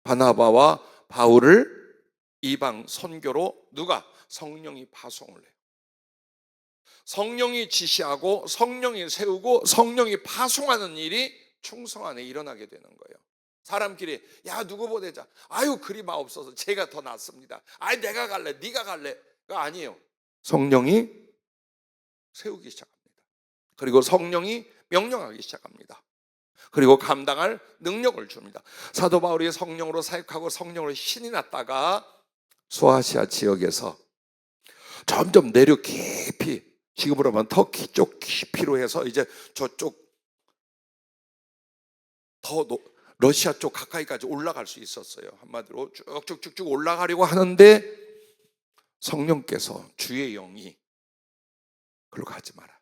바나바와 바울을 이방 선교로 누가? 성령이 파송을 해요. 성령이 지시하고 성령이 세우고 성령이 파송하는 일이 충성 안에 일어나게 되는 거예요. 사람끼리 야 누구 보내자. 아유 그리 마옵소서. 제가 더 낫습니다. 아이 내가 갈래. 네가 갈래가 아니에요. 성령이 세우기 시작합니다. 그리고 성령이 명령하기 시작합니다. 그리고 감당할 능력을 줍니다. 사도 바울이 성령으로 사역하고 성령으로 신이 났다가 소아시아 지역에서 점점 내륙 깊이, 지금으로 하면 터키 쪽 깊이로 해서 이제 저쪽 더 러시아 쪽 가까이까지 올라갈 수 있었어요. 한마디로 쭉쭉쭉쭉 올라가려고 하는데 성령께서 주의 영이 글로 가지 마라.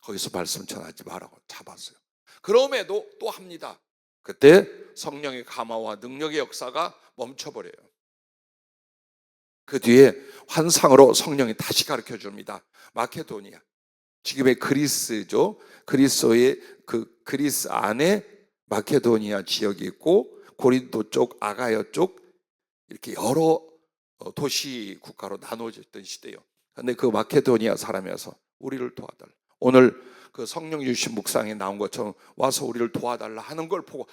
거기서 말씀 전하지 말라고 잡았어요. 그럼에도 또 합니다. 그때 성령의 감화와 능력의 역사가 멈춰버려요. 그 뒤에 환상으로 성령이 다시 가르쳐 줍니다. 마케도니아, 지금의 그리스죠. 그리스의 그리스 안에 마케도니아 지역이 있고 고린도 쪽, 아가야 쪽 이렇게 여러 도시 국가로 나눠졌던 시대예요. 근데 그 마케도니아 사람이어서 우리를 도와달라. 오늘 그 성령 유신 묵상에 나온 것처럼 와서 우리를 도와달라 하는 걸 보고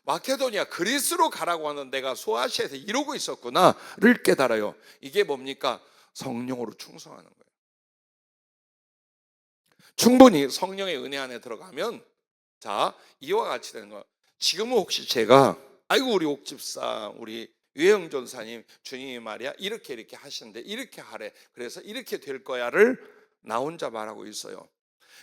마케도니아 그리스로 가라고 하는 내가 소아시아에서 이러고 있었구나를 깨달아요. 이게 뭡니까? 성령으로 충성하는 거예요. 충분히 성령의 은혜 안에 들어가면 자 이와 같이 되는 거예요. 지금은 혹시 제가 아이고 우리 옥집사 우리 유혜영 전사님 주님이 말이야 이렇게 하시는데 이렇게 하래 그래서 이렇게 될 거야를 나 혼자 말하고 있어요.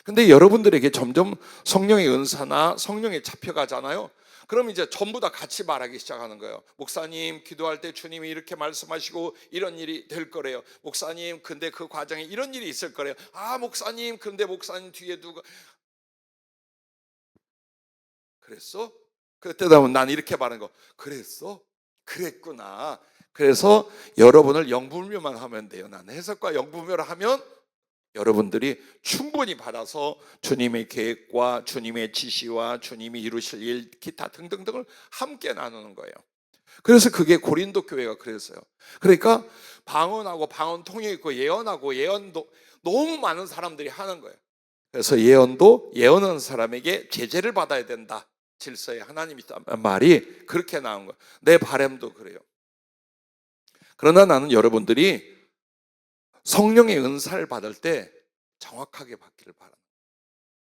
근데 여러분들에게 점점 성령의 은사나 성령에 잡혀가잖아요. 그럼 이제 전부 다 같이 말하기 시작하는 거예요. 목사님 기도할 때 주님이 이렇게 말씀하시고 이런 일이 될 거래요. 목사님 근데 그 과정에 이런 일이 있을 거래요. 아 목사님 근데 목사님 뒤에 누가 그랬어? 그때 되면 난 이렇게 말하는 거 그랬어? 그랬구나. 그래서 여러분을 영분별만 하면 돼요. 난 해석과 영분별을 하면 여러분들이 충분히 받아서 주님의 계획과 주님의 지시와 주님이 이루실 일 기타 등등등을 함께 나누는 거예요. 그래서 그게 고린도 교회가 그랬어요. 그러니까 방언하고 방언 통역 있고 예언하고 예언도 너무 많은 사람들이 하는 거예요. 그래서 예언도 예언하는 사람에게 제재를 받아야 된다. 질서에 하나님이 있다는 말이 그렇게 나온 거예요. 내 바람도 그래요. 그러나 나는 여러분들이 성령의 은사를 받을 때 정확하게 받기를 바랍니다.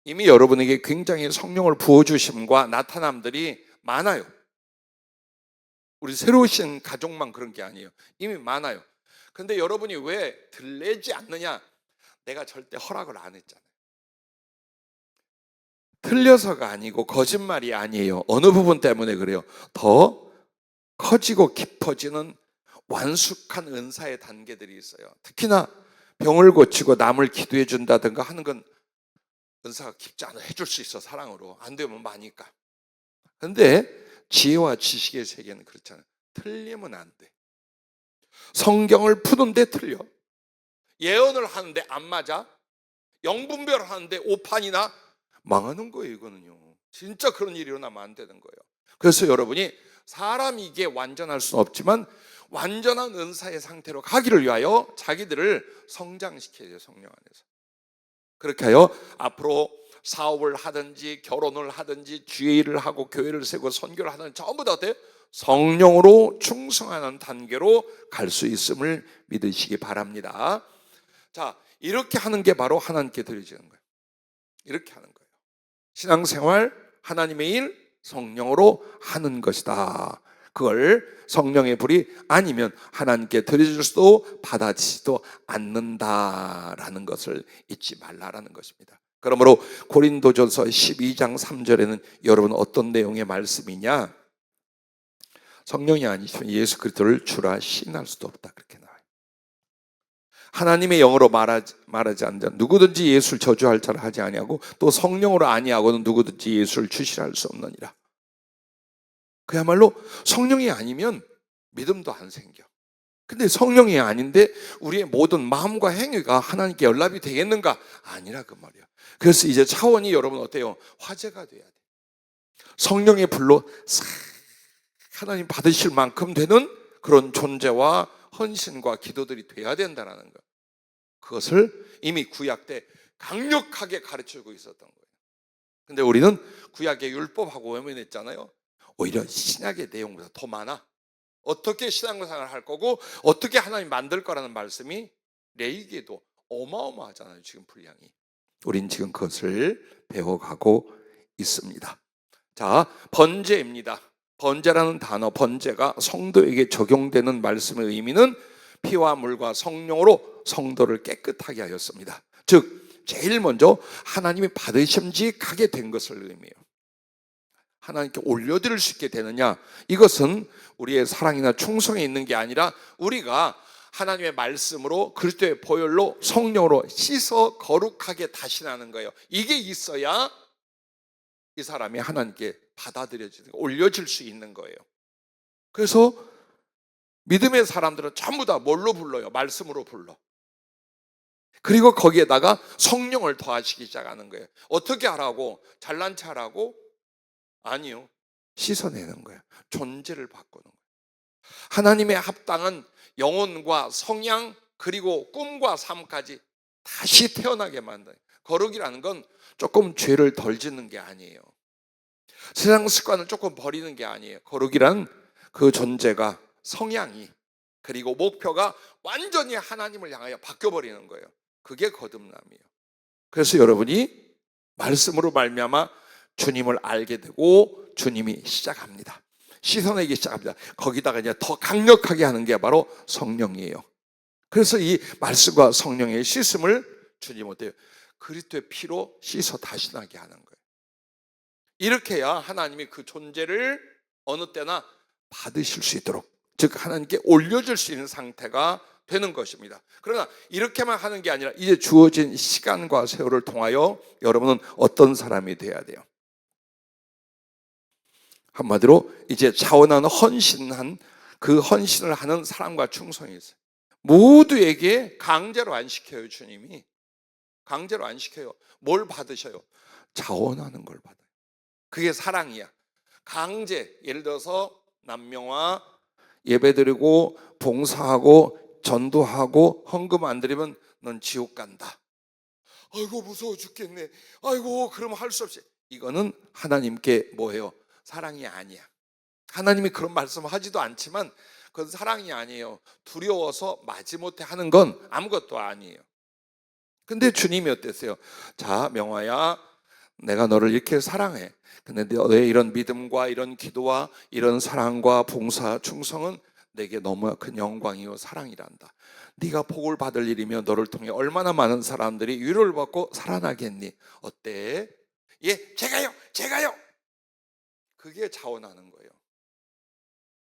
이미 여러분에게 굉장히 성령을 부어주심과 나타남들이 많아요. 우리 새로 오신 가족만 그런 게 아니에요. 이미 많아요. 근데 여러분이 왜 들리지 않느냐? 내가 절대 허락을 안 했잖아요. 틀려서가 아니고 거짓말이 아니에요. 어느 부분 때문에 그래요? 더 커지고 깊어지는 완숙한 은사의 단계들이 있어요. 특히나 병을 고치고 남을 기도해 준다든가 하는 건 은사가 깊지 않아 해줄 수 있어. 사랑으로. 안 되면 마니까. 그런데 지혜와 지식의 세계는 그렇잖아요. 틀리면 안 돼. 성경을 푸는데 틀려. 예언을 하는데 안 맞아. 영분별을 하는데 오판이나 망하는 거예요. 이거는요. 진짜 그런 일이 일어나면 안 되는 거예요. 그래서 여러분이 사람이 이게 완전할 수는 없지만 완전한 은사의 상태로 가기를 위하여 자기들을 성장시켜야 돼요. 성령 안에서. 그렇게 하여 앞으로 사업을 하든지 결혼을 하든지 주의 일을 하고 교회를 세우고 선교를 하든지 전부 다 어때요? 성령으로 충성하는 단계로 갈 수 있음을 믿으시기 바랍니다. 자, 이렇게 하는 게 바로 하나님께 드려지는 거예요. 이렇게 하는 거예요. 신앙생활, 하나님의 일, 성령으로 하는 것이다. 그걸 성령의 불이 아니면 하나님께 드려질 수도 받아지지도 않는다라는 것을 잊지 말라라는 것입니다. 그러므로 고린도전서 12장 3절에는 여러분 어떤 내용의 말씀이냐? 성령이 아니시면 예수 그리스도를 주라 시인할 수도 없다. 그렇게 나와요. 하나님의 영으로 말하지 않는 자 누구든지 예수를 저주할 자를 하지 아니하고 또 성령으로 아니하고는 누구든지 예수를 주시할 수 없느니라. 그야말로 성령이 아니면 믿음도 안 생겨. 근데 성령이 아닌데 우리의 모든 마음과 행위가 하나님께 연락이 되겠는가? 아니라 그 말이야. 그래서 이제 차원이 여러분 어때요? 화제가 돼야 돼. 성령의 불로 싹 하나님 받으실 만큼 되는 그런 존재와 헌신과 기도들이 돼야 된다는 거야. 그것을 이미 구약 때 강력하게 가르쳐주고 있었던 거예요. 근데 우리는 구약의 율법하고 외면했잖아요. 오히려 신약의 내용보다 더 많아. 어떻게 신앙생활을 할 거고 어떻게 하나님 만들 거라는 말씀이 레위기에도 어마어마하잖아요. 지금 분량이. 우린 지금 그것을 배워가고 있습니다. 자, 번제입니다. 번제라는 단어, 번제가 성도에게 적용되는 말씀의 의미는 피와 물과 성령으로 성도를 깨끗하게 하였습니다. 즉 제일 먼저 하나님이 받으심직하게 된 것을 의미해요. 하나님께 올려드릴 수 있게 되느냐, 이것은 우리의 사랑이나 충성에 있는 게 아니라 우리가 하나님의 말씀으로 그리스도의 보혈로 성령으로 씻어 거룩하게 다시 나는 거예요. 이게 있어야 이 사람이 하나님께 받아들여지는, 올려질 수 있는 거예요. 그래서 믿음의 사람들은 전부 다 뭘로 불러요? 말씀으로 불러. 그리고 거기에다가 성령을 더하시기 시작하는 거예요. 어떻게 하라고? 잘난 체 하라고? 아니요. 씻어내는 거예요. 존재를 바꾸는 거예요. 하나님의 합당한 영혼과 성향 그리고 꿈과 삶까지 다시 태어나게 만드는 거예요. 거룩이라는 건 조금 죄를 덜 짓는 게 아니에요. 세상 습관을 조금 버리는 게 아니에요. 거룩이란 그 존재가, 성향이, 그리고 목표가 완전히 하나님을 향하여 바뀌어버리는 거예요. 그게 거듭남이에요. 그래서 여러분이 말씀으로 말미암아 주님을 알게 되고 주님이 시작합니다. 씻어내기 시작합니다. 거기다가 이제 더 강력하게 하는 게 바로 성령이에요. 그래서 이 말씀과 성령의 씻음을 주님 어때요? 그리스도의 피로 씻어 다시 나게 하는 거예요. 이렇게 해야 하나님이 그 존재를 어느 때나 받으실 수 있도록, 즉 하나님께 올려줄 수 있는 상태가 되는 것입니다. 그러나 이렇게만 하는 게 아니라 이제 주어진 시간과 세월을 통하여 여러분은 어떤 사람이 돼야 돼요? 한마디로 이제 자원하는 헌신한 그 헌신을 하는 사람과 충성이 있어요. 모두에게 강제로 안 시켜요. 주님이 강제로 안 시켜요. 뭘 받으셔요? 자원하는 걸 받아요. 그게 사랑이야. 강제, 예를 들어서 남명화 예배드리고 봉사하고 전도하고 헌금 안 드리면 넌 지옥 간다. 아이고 무서워 죽겠네. 아이고 그럼 할 수 없이. 이거는 하나님께 뭐예요? 사랑이 아니야. 하나님이 그런 말씀을 하지도 않지만 그건 사랑이 아니에요. 두려워서 마지못해 하는 건 아무것도 아니에요. 근데 주님이 어땠어요? 자, 명화야, 내가 너를 이렇게 사랑해. 근데 너의 이런 믿음과 이런 기도와 이런 사랑과 봉사, 충성은 내게 너무 큰 영광이요 사랑이란다. 네가 복을 받을 일이며 너를 통해 얼마나 많은 사람들이 위로를 받고 살아나겠니? 어때? 예, 제가요. 그게 자원하는 거예요.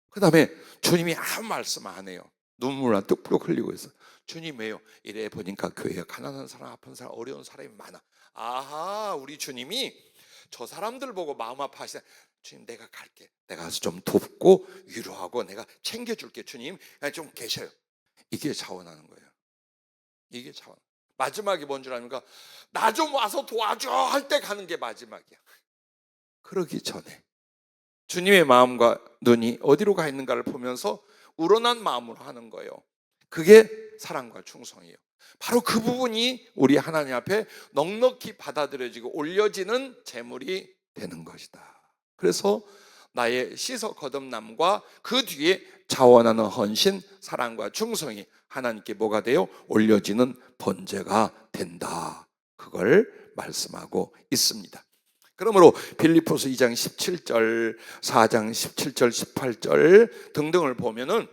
그 다음에 주님이 아무 말씀 안 해요. 눈물만 뚝뚝 흘리고 있어. 주님 왜요? 이래 보니까 교회에 가난한 사람, 아픈 사람, 어려운 사람이 많아. 아하, 우리 주님이 저 사람들 보고 마음 아파하시네. 주님 내가 갈게. 내가 가서 좀 돕고 위로하고 내가 챙겨줄게. 주님 그냥 좀 계셔요. 이게 자원하는 거예요. 이게 자원. 마지막이 뭔 줄 아닙니까? 나 좀 와서 도와줘 할 때 가는 게 마지막이야. 그러기 전에 주님의 마음과 눈이 어디로 가 있는가를 보면서 우러난 마음으로 하는 거예요. 그게 사랑과 충성이에요. 바로 그 부분이 우리 하나님 앞에 넉넉히 받아들여지고 올려지는 제물이 되는 것이다. 그래서 나의 씻어 거듭남과 그 뒤에 자원하는 헌신, 사랑과 충성이 하나님께 뭐가 돼요? 올려지는 번제가 된다. 그걸 말씀하고 있습니다. 그러므로 빌립보서 2장 17절, 4장 17절, 18절 등등을 보면은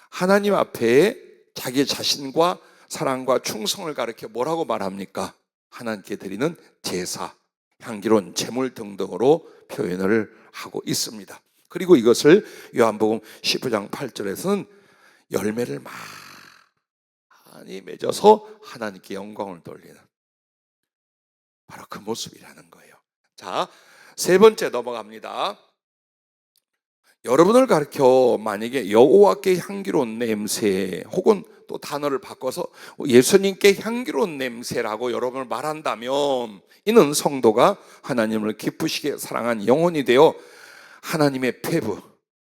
하나님 앞에 자기 자신과 사랑과 충성을 가리켜 뭐라고 말합니까? 하나님께 드리는 제사, 향기로운 제물 등등으로 표현을 하고 있습니다. 그리고 이것을 요한복음 15장 8절에서는 열매를 많이 맺어서 하나님께 영광을 돌리는 바로 그 모습이라는 거예요. 자, 세 번째 넘어갑니다. 여러분을 가르쳐 만약에 여호와께 향기로운 냄새 혹은 또 단어를 바꿔서 예수님께 향기로운 냄새라고 여러분을 말한다면 이는 성도가 하나님을 기쁘시게 사랑한 영혼이 되어 하나님의 폐부,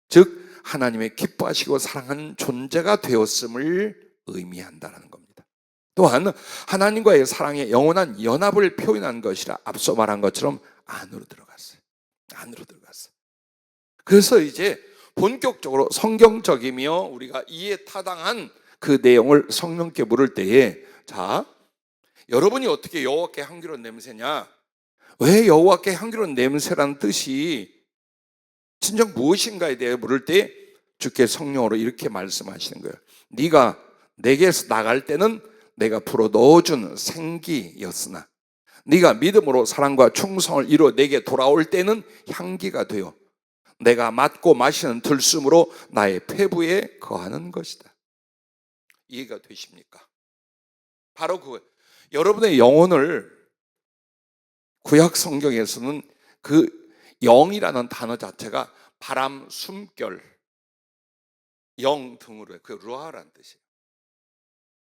즉 하나님의 기뻐하시고 사랑하는 존재가 되었음을 의미한다는 겁니다. 또한 하나님과의 사랑의 영원한 연합을 표현한 것이라 앞서 말한 것처럼 안으로 들어갔어요. 안으로 들어갔어요. 그래서 이제 본격적으로 성경적이며 우리가 이해 타당한 그 내용을 성령께 물을 때에, 자, 여러분이 어떻게 여호와께 향기로운 냄새냐? 왜 여호와께 향기로운 냄새라는 뜻이 진정 무엇인가에 대해 물을 때 주께 성령으로 이렇게 말씀하시는 거예요. 네가 내게서 나갈 때는 내가 불어 넣어준 생기였으나 네가 믿음으로 사랑과 충성을 이루어 내게 돌아올 때는 향기가 되어 내가 맡고 마시는 들숨으로 나의 폐부에 거하는 것이다. 이해가 되십니까? 바로 그 여러분의 영혼을 구약 성경에서는 그 영이라는 단어 자체가 바람, 숨결, 영 등으로 그 루아라는 뜻이에요.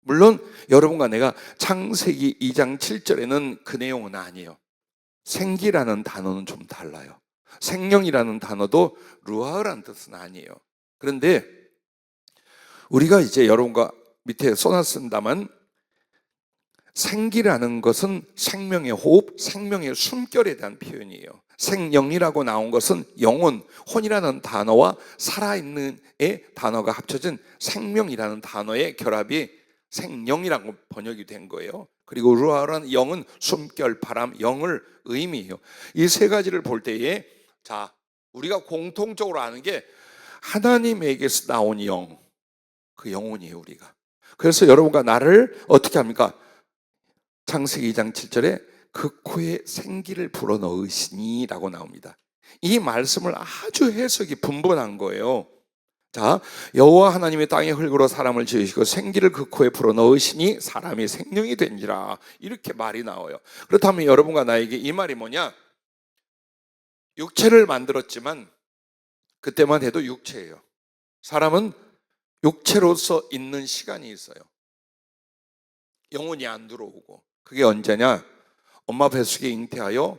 물론 여러분과 내가 창세기 2장 7절에는 그 내용은 아니에요. 생기라는 단어는 좀 달라요. 생명이라는 단어도 루아라는 뜻은 아니에요. 그런데 우리가 이제 여러분과 밑에 써놨습니다만 생기라는 것은 생명의 호흡, 생명의 숨결에 대한 표현이에요. 생영이라고 나온 것은 영혼, 혼이라는 단어와 살아있는의 단어가 합쳐진 생명이라는 단어의 결합이 생영이라고 번역이 된 거예요. 그리고 루아라는 영은 숨결, 바람, 영을 의미해요. 이 세 가지를 볼 때에, 자, 우리가 공통적으로 아는 게 하나님에게서 나온 영, 그 영혼이에요, 우리가. 그래서 여러분과 나를 어떻게 합니까? 창세기 2장 7절에 그 코에 생기를 불어넣으시니 라고 나옵니다. 이 말씀을 아주 해석이 분분한 거예요. 자, 여호와 하나님의 땅의 흙으로 사람을 지으시고 생기를 그 코에 불어넣으시니 사람이 생명이 된지라, 이렇게 말이 나와요. 그렇다면 여러분과 나에게 이 말이 뭐냐? 육체를 만들었지만 그때만 해도 육체예요. 사람은 육체로서 있는 시간이 있어요. 영혼이 안 들어오고. 그게 언제냐? 엄마 뱃속에 잉태하여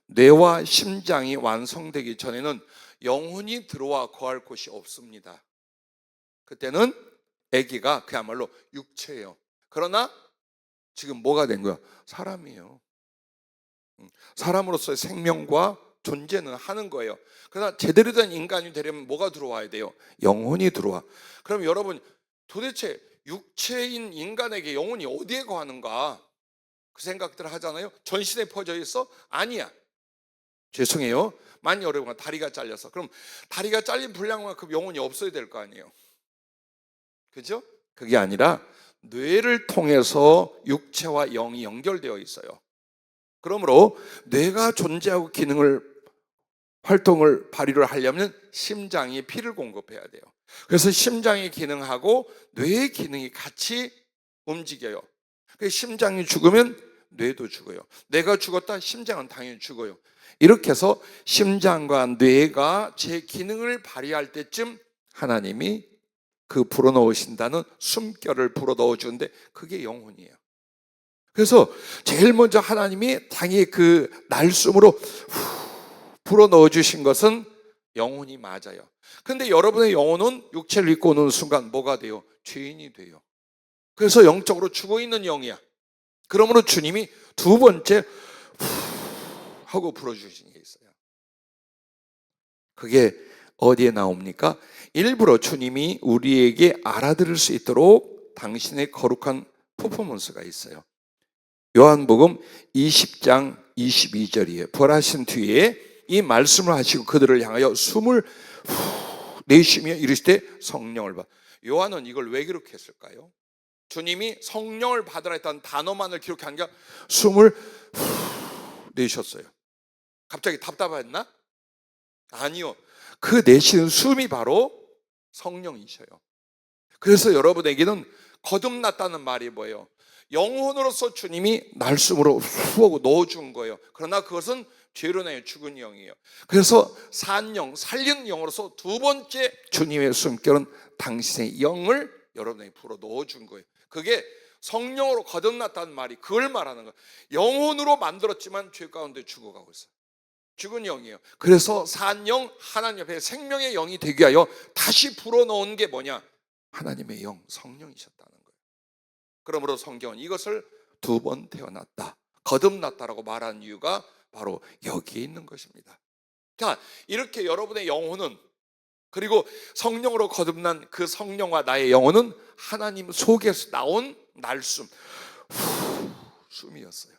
뇌와 심장이 완성되기 전에는 영혼이 들어와 거할 곳이 없습니다. 그때는 아기가 그야말로 육체예요. 그러나 지금 뭐가 된 거야? 사람이에요. 사람으로서의 생명과 존재는 하는 거예요. 그러나 제대로 된 인간이 되려면 뭐가 들어와야 돼요? 영혼이 들어와. 그럼 여러분, 도대체 육체인 인간에게 영혼이 어디에 거하는가? 그 생각들을 하잖아요. 전신에 퍼져 있어? 아니야. 죄송해요. 만약 여러분가 다리가 잘려서, 그럼 다리가 잘린 분량만큼 영혼이 없어야 될 거 아니에요. 그죠? 그게 아니라 뇌를 통해서 육체와 영이 연결되어 있어요. 그러므로 뇌가 존재하고 활동을 발휘를 하려면 심장이 피를 공급해야 돼요. 그래서 심장의 기능하고 뇌의 기능이 같이 움직여요. 심장이 죽으면 뇌도 죽어요. 뇌가 죽었다 심장은 당연히 죽어요. 이렇게 해서 심장과 뇌가 제 기능을 발휘할 때쯤 하나님이 그 불어넣으신다는 숨결을 불어넣어 주는데 그게 영혼이에요. 그래서 제일 먼저 하나님이 당연히 그 날숨으로 불어넣어 주신 것은 영혼이 맞아요. 근데 여러분의 영혼은 육체를 입고 오는 순간 뭐가 돼요? 죄인이 돼요. 그래서 영적으로 죽어있는 영이야. 그러므로 주님이 두 번째 하고 불어주신 게 있어요. 그게 어디에 나옵니까? 일부러 주님이 우리에게 알아들을 수 있도록 당신의 거룩한 퍼포먼스가 있어요. 요한복음 20장 22절이에요. 부활하신 뒤에 이 말씀을 하시고 그들을 향하여 숨을 내쉬며 이르시되 성령을 받. 요한은 이걸 왜 기록했을까요? 주님이 성령을 받으라 했던 단어만을 기록한 게 숨을 내쉬었어요. 갑자기 답답했나? 아니요. 그 내쉬는 숨이 바로 성령이셔요. 그래서 여러분에게는 거듭났다는 말이 뭐예요? 영혼으로서 주님이 날숨으로 후 넣어준 거예요. 그러나 그것은 죄로 인하여 죽은 영이에요. 그래서 산 영, 살린 영으로서 두 번째 주님의 숨결은 당신의 영을 여러분에게 불어 넣어준 거예요. 그게 성령으로 거듭났다는 말이 그걸 말하는 거예요. 영혼으로 만들었지만 죄 가운데 죽어가고 있어요. 죽은 영이에요. 그래서 산 영, 하나님 앞에 생명의 영이 되기 위하여 다시 불어넣은 게 뭐냐? 하나님의 영, 성령이셨다는 거예요. 그러므로 성경은 이것을 2번 태어났다, 거듭났다라고 말하는 이유가 바로 여기에 있는 것입니다. 자, 이렇게 여러분의 영혼은, 그리고 성령으로 거듭난 그 성령과 나의 영혼은 하나님 속에서 나온 날숨, 숨이었어요.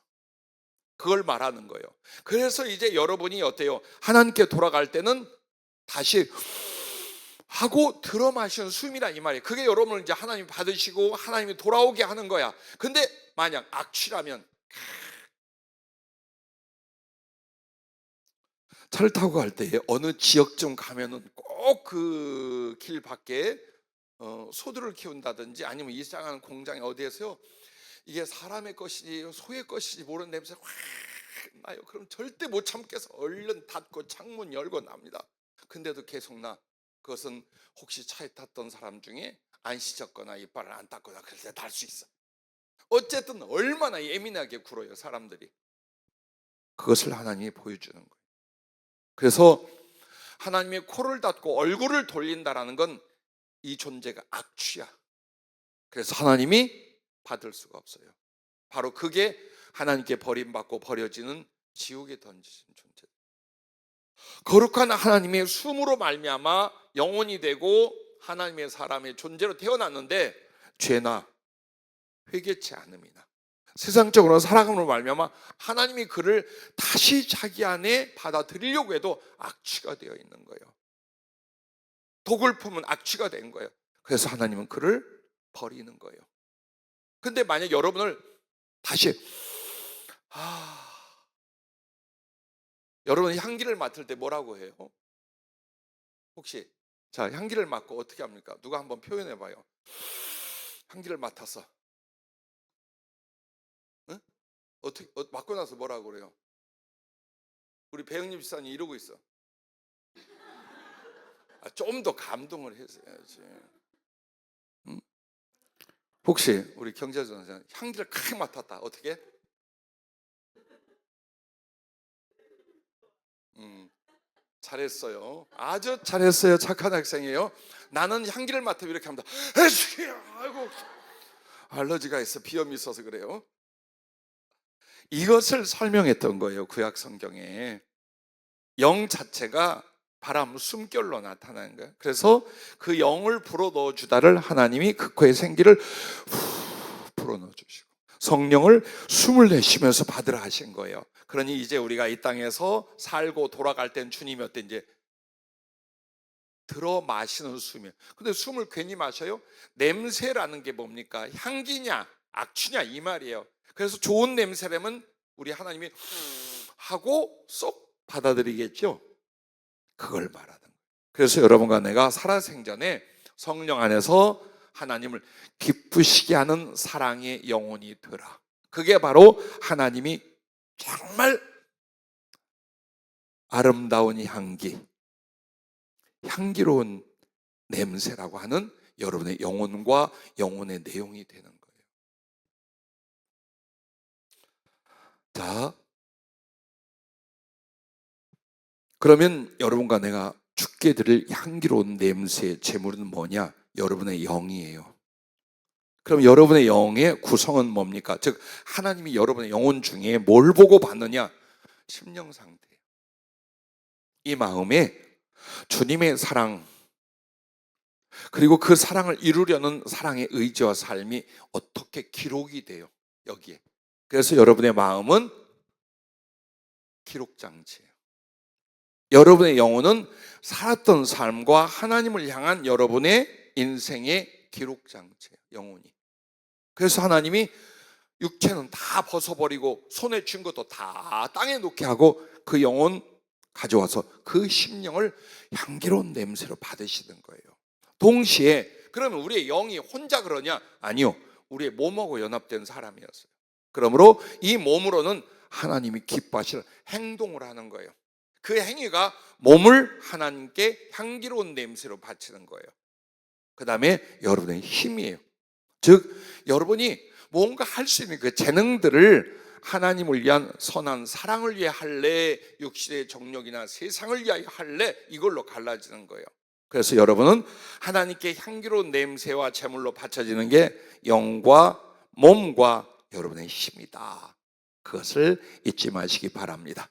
그걸 말하는 거예요. 그래서 이제 여러분이 어때요? 하나님께 돌아갈 때는 다시 하고 들어 마시는 숨이라 이 말이에요. 그게 여러분을 이제 하나님이 받으시고 하나님이 돌아오게 하는 거야. 근데 만약 악취라면, 차를 타고 갈 때 어느 지역쯤 가면은 꼭 그 길 밖에 소들을 키운다든지 아니면 일상하는 공장에 어디에서요, 이게 사람의 것이지 소의 것이지 모르는 냄새가 확 나요. 그럼 절대 못 참겠어 얼른 닫고 창문 열고 납니다. 근데도 계속 나. 그것은 혹시 차에 탔던 사람 중에 안 씻었거나 이빨을 안 닦거나 그럴 때 날 수 있어. 어쨌든 얼마나 예민하게 굴어요 사람들이. 그것을 하나님이 보여주는 거예요. 그래서 하나님의 코를 닫고 얼굴을 돌린다라는 건 이 존재가 악취야. 그래서 하나님이 받을 수가 없어요. 바로 그게 하나님께 버림받고 버려지는 지옥에 던지신 존재. 거룩한 하나님의 숨으로 말미암아 영혼이 되고 하나님의 사람의 존재로 태어났는데 죄나 회개치 않음이나 세상적으로 살아감으로 말미암아 하나님이 그를 다시 자기 안에 받아들이려고 해도 악취가 되어 있는 거예요. 독을 품은 악취가 된 거예요. 그래서 하나님은 그를 버리는 거예요. 근데 만약 여러분을 다시 여러분 향기를 맡을 때 뭐라고 해요? 혹시 자, 향기를 맡고 어떻게 합니까? 누가 한번 표현해 봐요. 향기를 맡아서 응? 어떻게 맡고 나서 뭐라고 그래요? 우리 배영림 집사님 이러고 있어. 좀 더 감동을 했어야지. 응? 혹시 우리 경제전사 향기를 크게 맡았다. 어떻게? 잘했어요. 아주 잘했어요. 착한 학생이에요. 나는 향기를 맡으면 이렇게 합니다. 아이고, 알러지가 있어. 비염이 있어서 그래요. 이것을 설명했던 거예요. 구약 성경에. 영 자체가 바람, 숨결로 나타나는 거예요. 그래서 그 영을 불어넣어 주다를 하나님이 그 코에 생기를 불어넣어 주시고 성령을 숨을 내쉬면서 받으라 하신 거예요. 그러니 이제 우리가 이 땅에서 살고 돌아갈 땐 주님이 어때 이제 들어 마시는 숨이에요. 근데 숨을 괜히 마셔요? 냄새라는 게 뭡니까? 향기냐 악취냐 이 말이에요. 그래서 좋은 냄새라면 우리 하나님이 하고 쏙 받아들이겠죠. 그걸 말하는 거예요. 그래서 여러분과 내가 살아생전에 성령 안에서 하나님을 기쁘시게 하는 사랑의 영혼이 되라. 그게 바로 하나님이 정말 아름다운 향기, 향기로운 냄새라고 하는 여러분의 영혼과 영혼의 내용이 되는 거예요. 자, 그러면 여러분과 내가 주께 드릴 향기로운 냄새의 제물은 뭐냐? 여러분의 영이에요. 그럼 여러분의 영의 구성은 뭡니까? 즉 하나님이 여러분의 영혼 중에 뭘 보고 받느냐? 심령 상태예요. 이 마음에 주님의 사랑 그리고 그 사랑을 이루려는 사랑의 의지와 삶이 어떻게 기록이 돼요? 여기에. 그래서 여러분의 마음은 기록장치예요. 여러분의 영혼은 살았던 삶과 하나님을 향한 여러분의 인생의 기록장치예요. 영혼이. 그래서 하나님이 육체는 다 벗어버리고 손에 쥔 것도 다 땅에 놓게 하고 그 영혼 가져와서 그 심령을 향기로운 냄새로 받으시는 거예요. 동시에 그러면 우리의 영이 혼자 그러냐? 아니요. 우리의 몸하고 연합된 사람이었어요. 그러므로 이 몸으로는 하나님이 기뻐하시는 행동을 하는 거예요. 그 행위가 몸을 하나님께 향기로운 냄새로 바치는 거예요. 그 다음에 여러분의 힘이에요. 즉 여러분이 뭔가 할 수 있는 그 재능들을 하나님을 위한 선한 사랑을 위해 할래, 육신의 정욕이나 세상을 위하여 할래, 이걸로 갈라지는 거예요. 그래서 여러분은 하나님께 향기로운 냄새와 제물로 바쳐지는 게 영과 몸과 여러분의 힘이다. 그것을 잊지 마시기 바랍니다.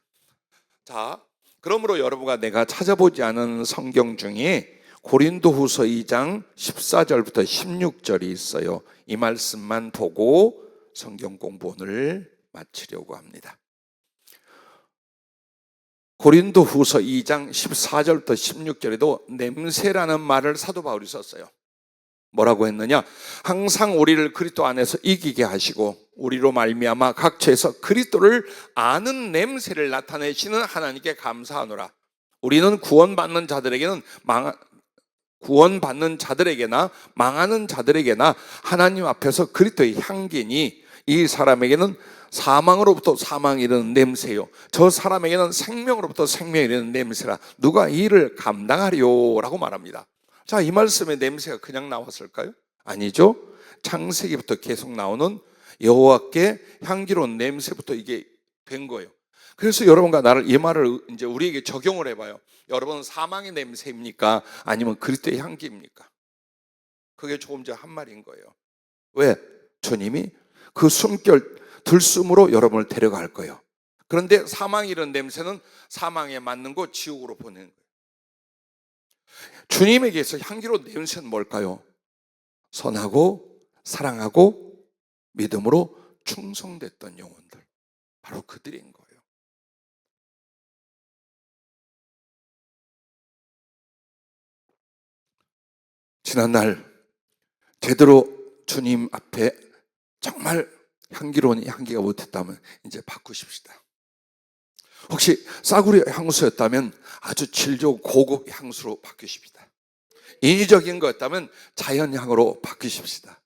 자, 그러므로 여러분과 내가 찾아보지 않은 성경 중에 고린도후서 2장 14절부터 16절이 있어요. 이 말씀만 보고 성경 공부 오늘 마치려고 합니다. 고린도후서 2장 14절부터 16절에도 냄새라는 말을 사도 바울이 썼어요. 뭐라고 했느냐? 항상 우리를 그리스도 안에서 이기게 하시고 우리로 말미암아 각처에서 그리스도를 아는 냄새를 나타내시는 하나님께 감사하노라. 우리는 구원받는 자들에게나 망하는 자들에게나 하나님 앞에서 그리스도의 향기니 이 사람에게는 사망으로부터 사망이 이르는 냄새요, 저 사람에게는 생명으로부터 생명이 이르는 냄새라. 누가 이 일을 감당하리요? 라고 말합니다. 자, 이 말씀의 냄새가 그냥 나왔을까요? 아니죠. 창세기부터 계속 나오는 여호와께 향기로운 냄새부터 이게 된 거예요. 그래서 여러분과 나를 이 말을 이제 우리에게 적용을 해봐요. 여러분은 사망의 냄새입니까? 아니면 그리스도의 향기입니까? 그게 조금 전에 한 말인 거예요. 왜? 주님이 그 숨결 들숨으로 여러분을 데려갈 거예요. 그런데 사망이 이런 냄새는 사망에 맞는 거 지옥으로 보내는 거예요. 주님에게서 향기로운 냄새는 뭘까요? 선하고 사랑하고 믿음으로 충성됐던 영혼들, 바로 그들인 거예요. 지난날 제대로 주님 앞에 정말 향기로운 향기가 못했다면 이제 바꾸십시다. 혹시 싸구려 향수였다면 아주 질 좋은 고급 향수로 바꾸십시다. 인위적인 거였다면 자연향으로 바꾸십시다.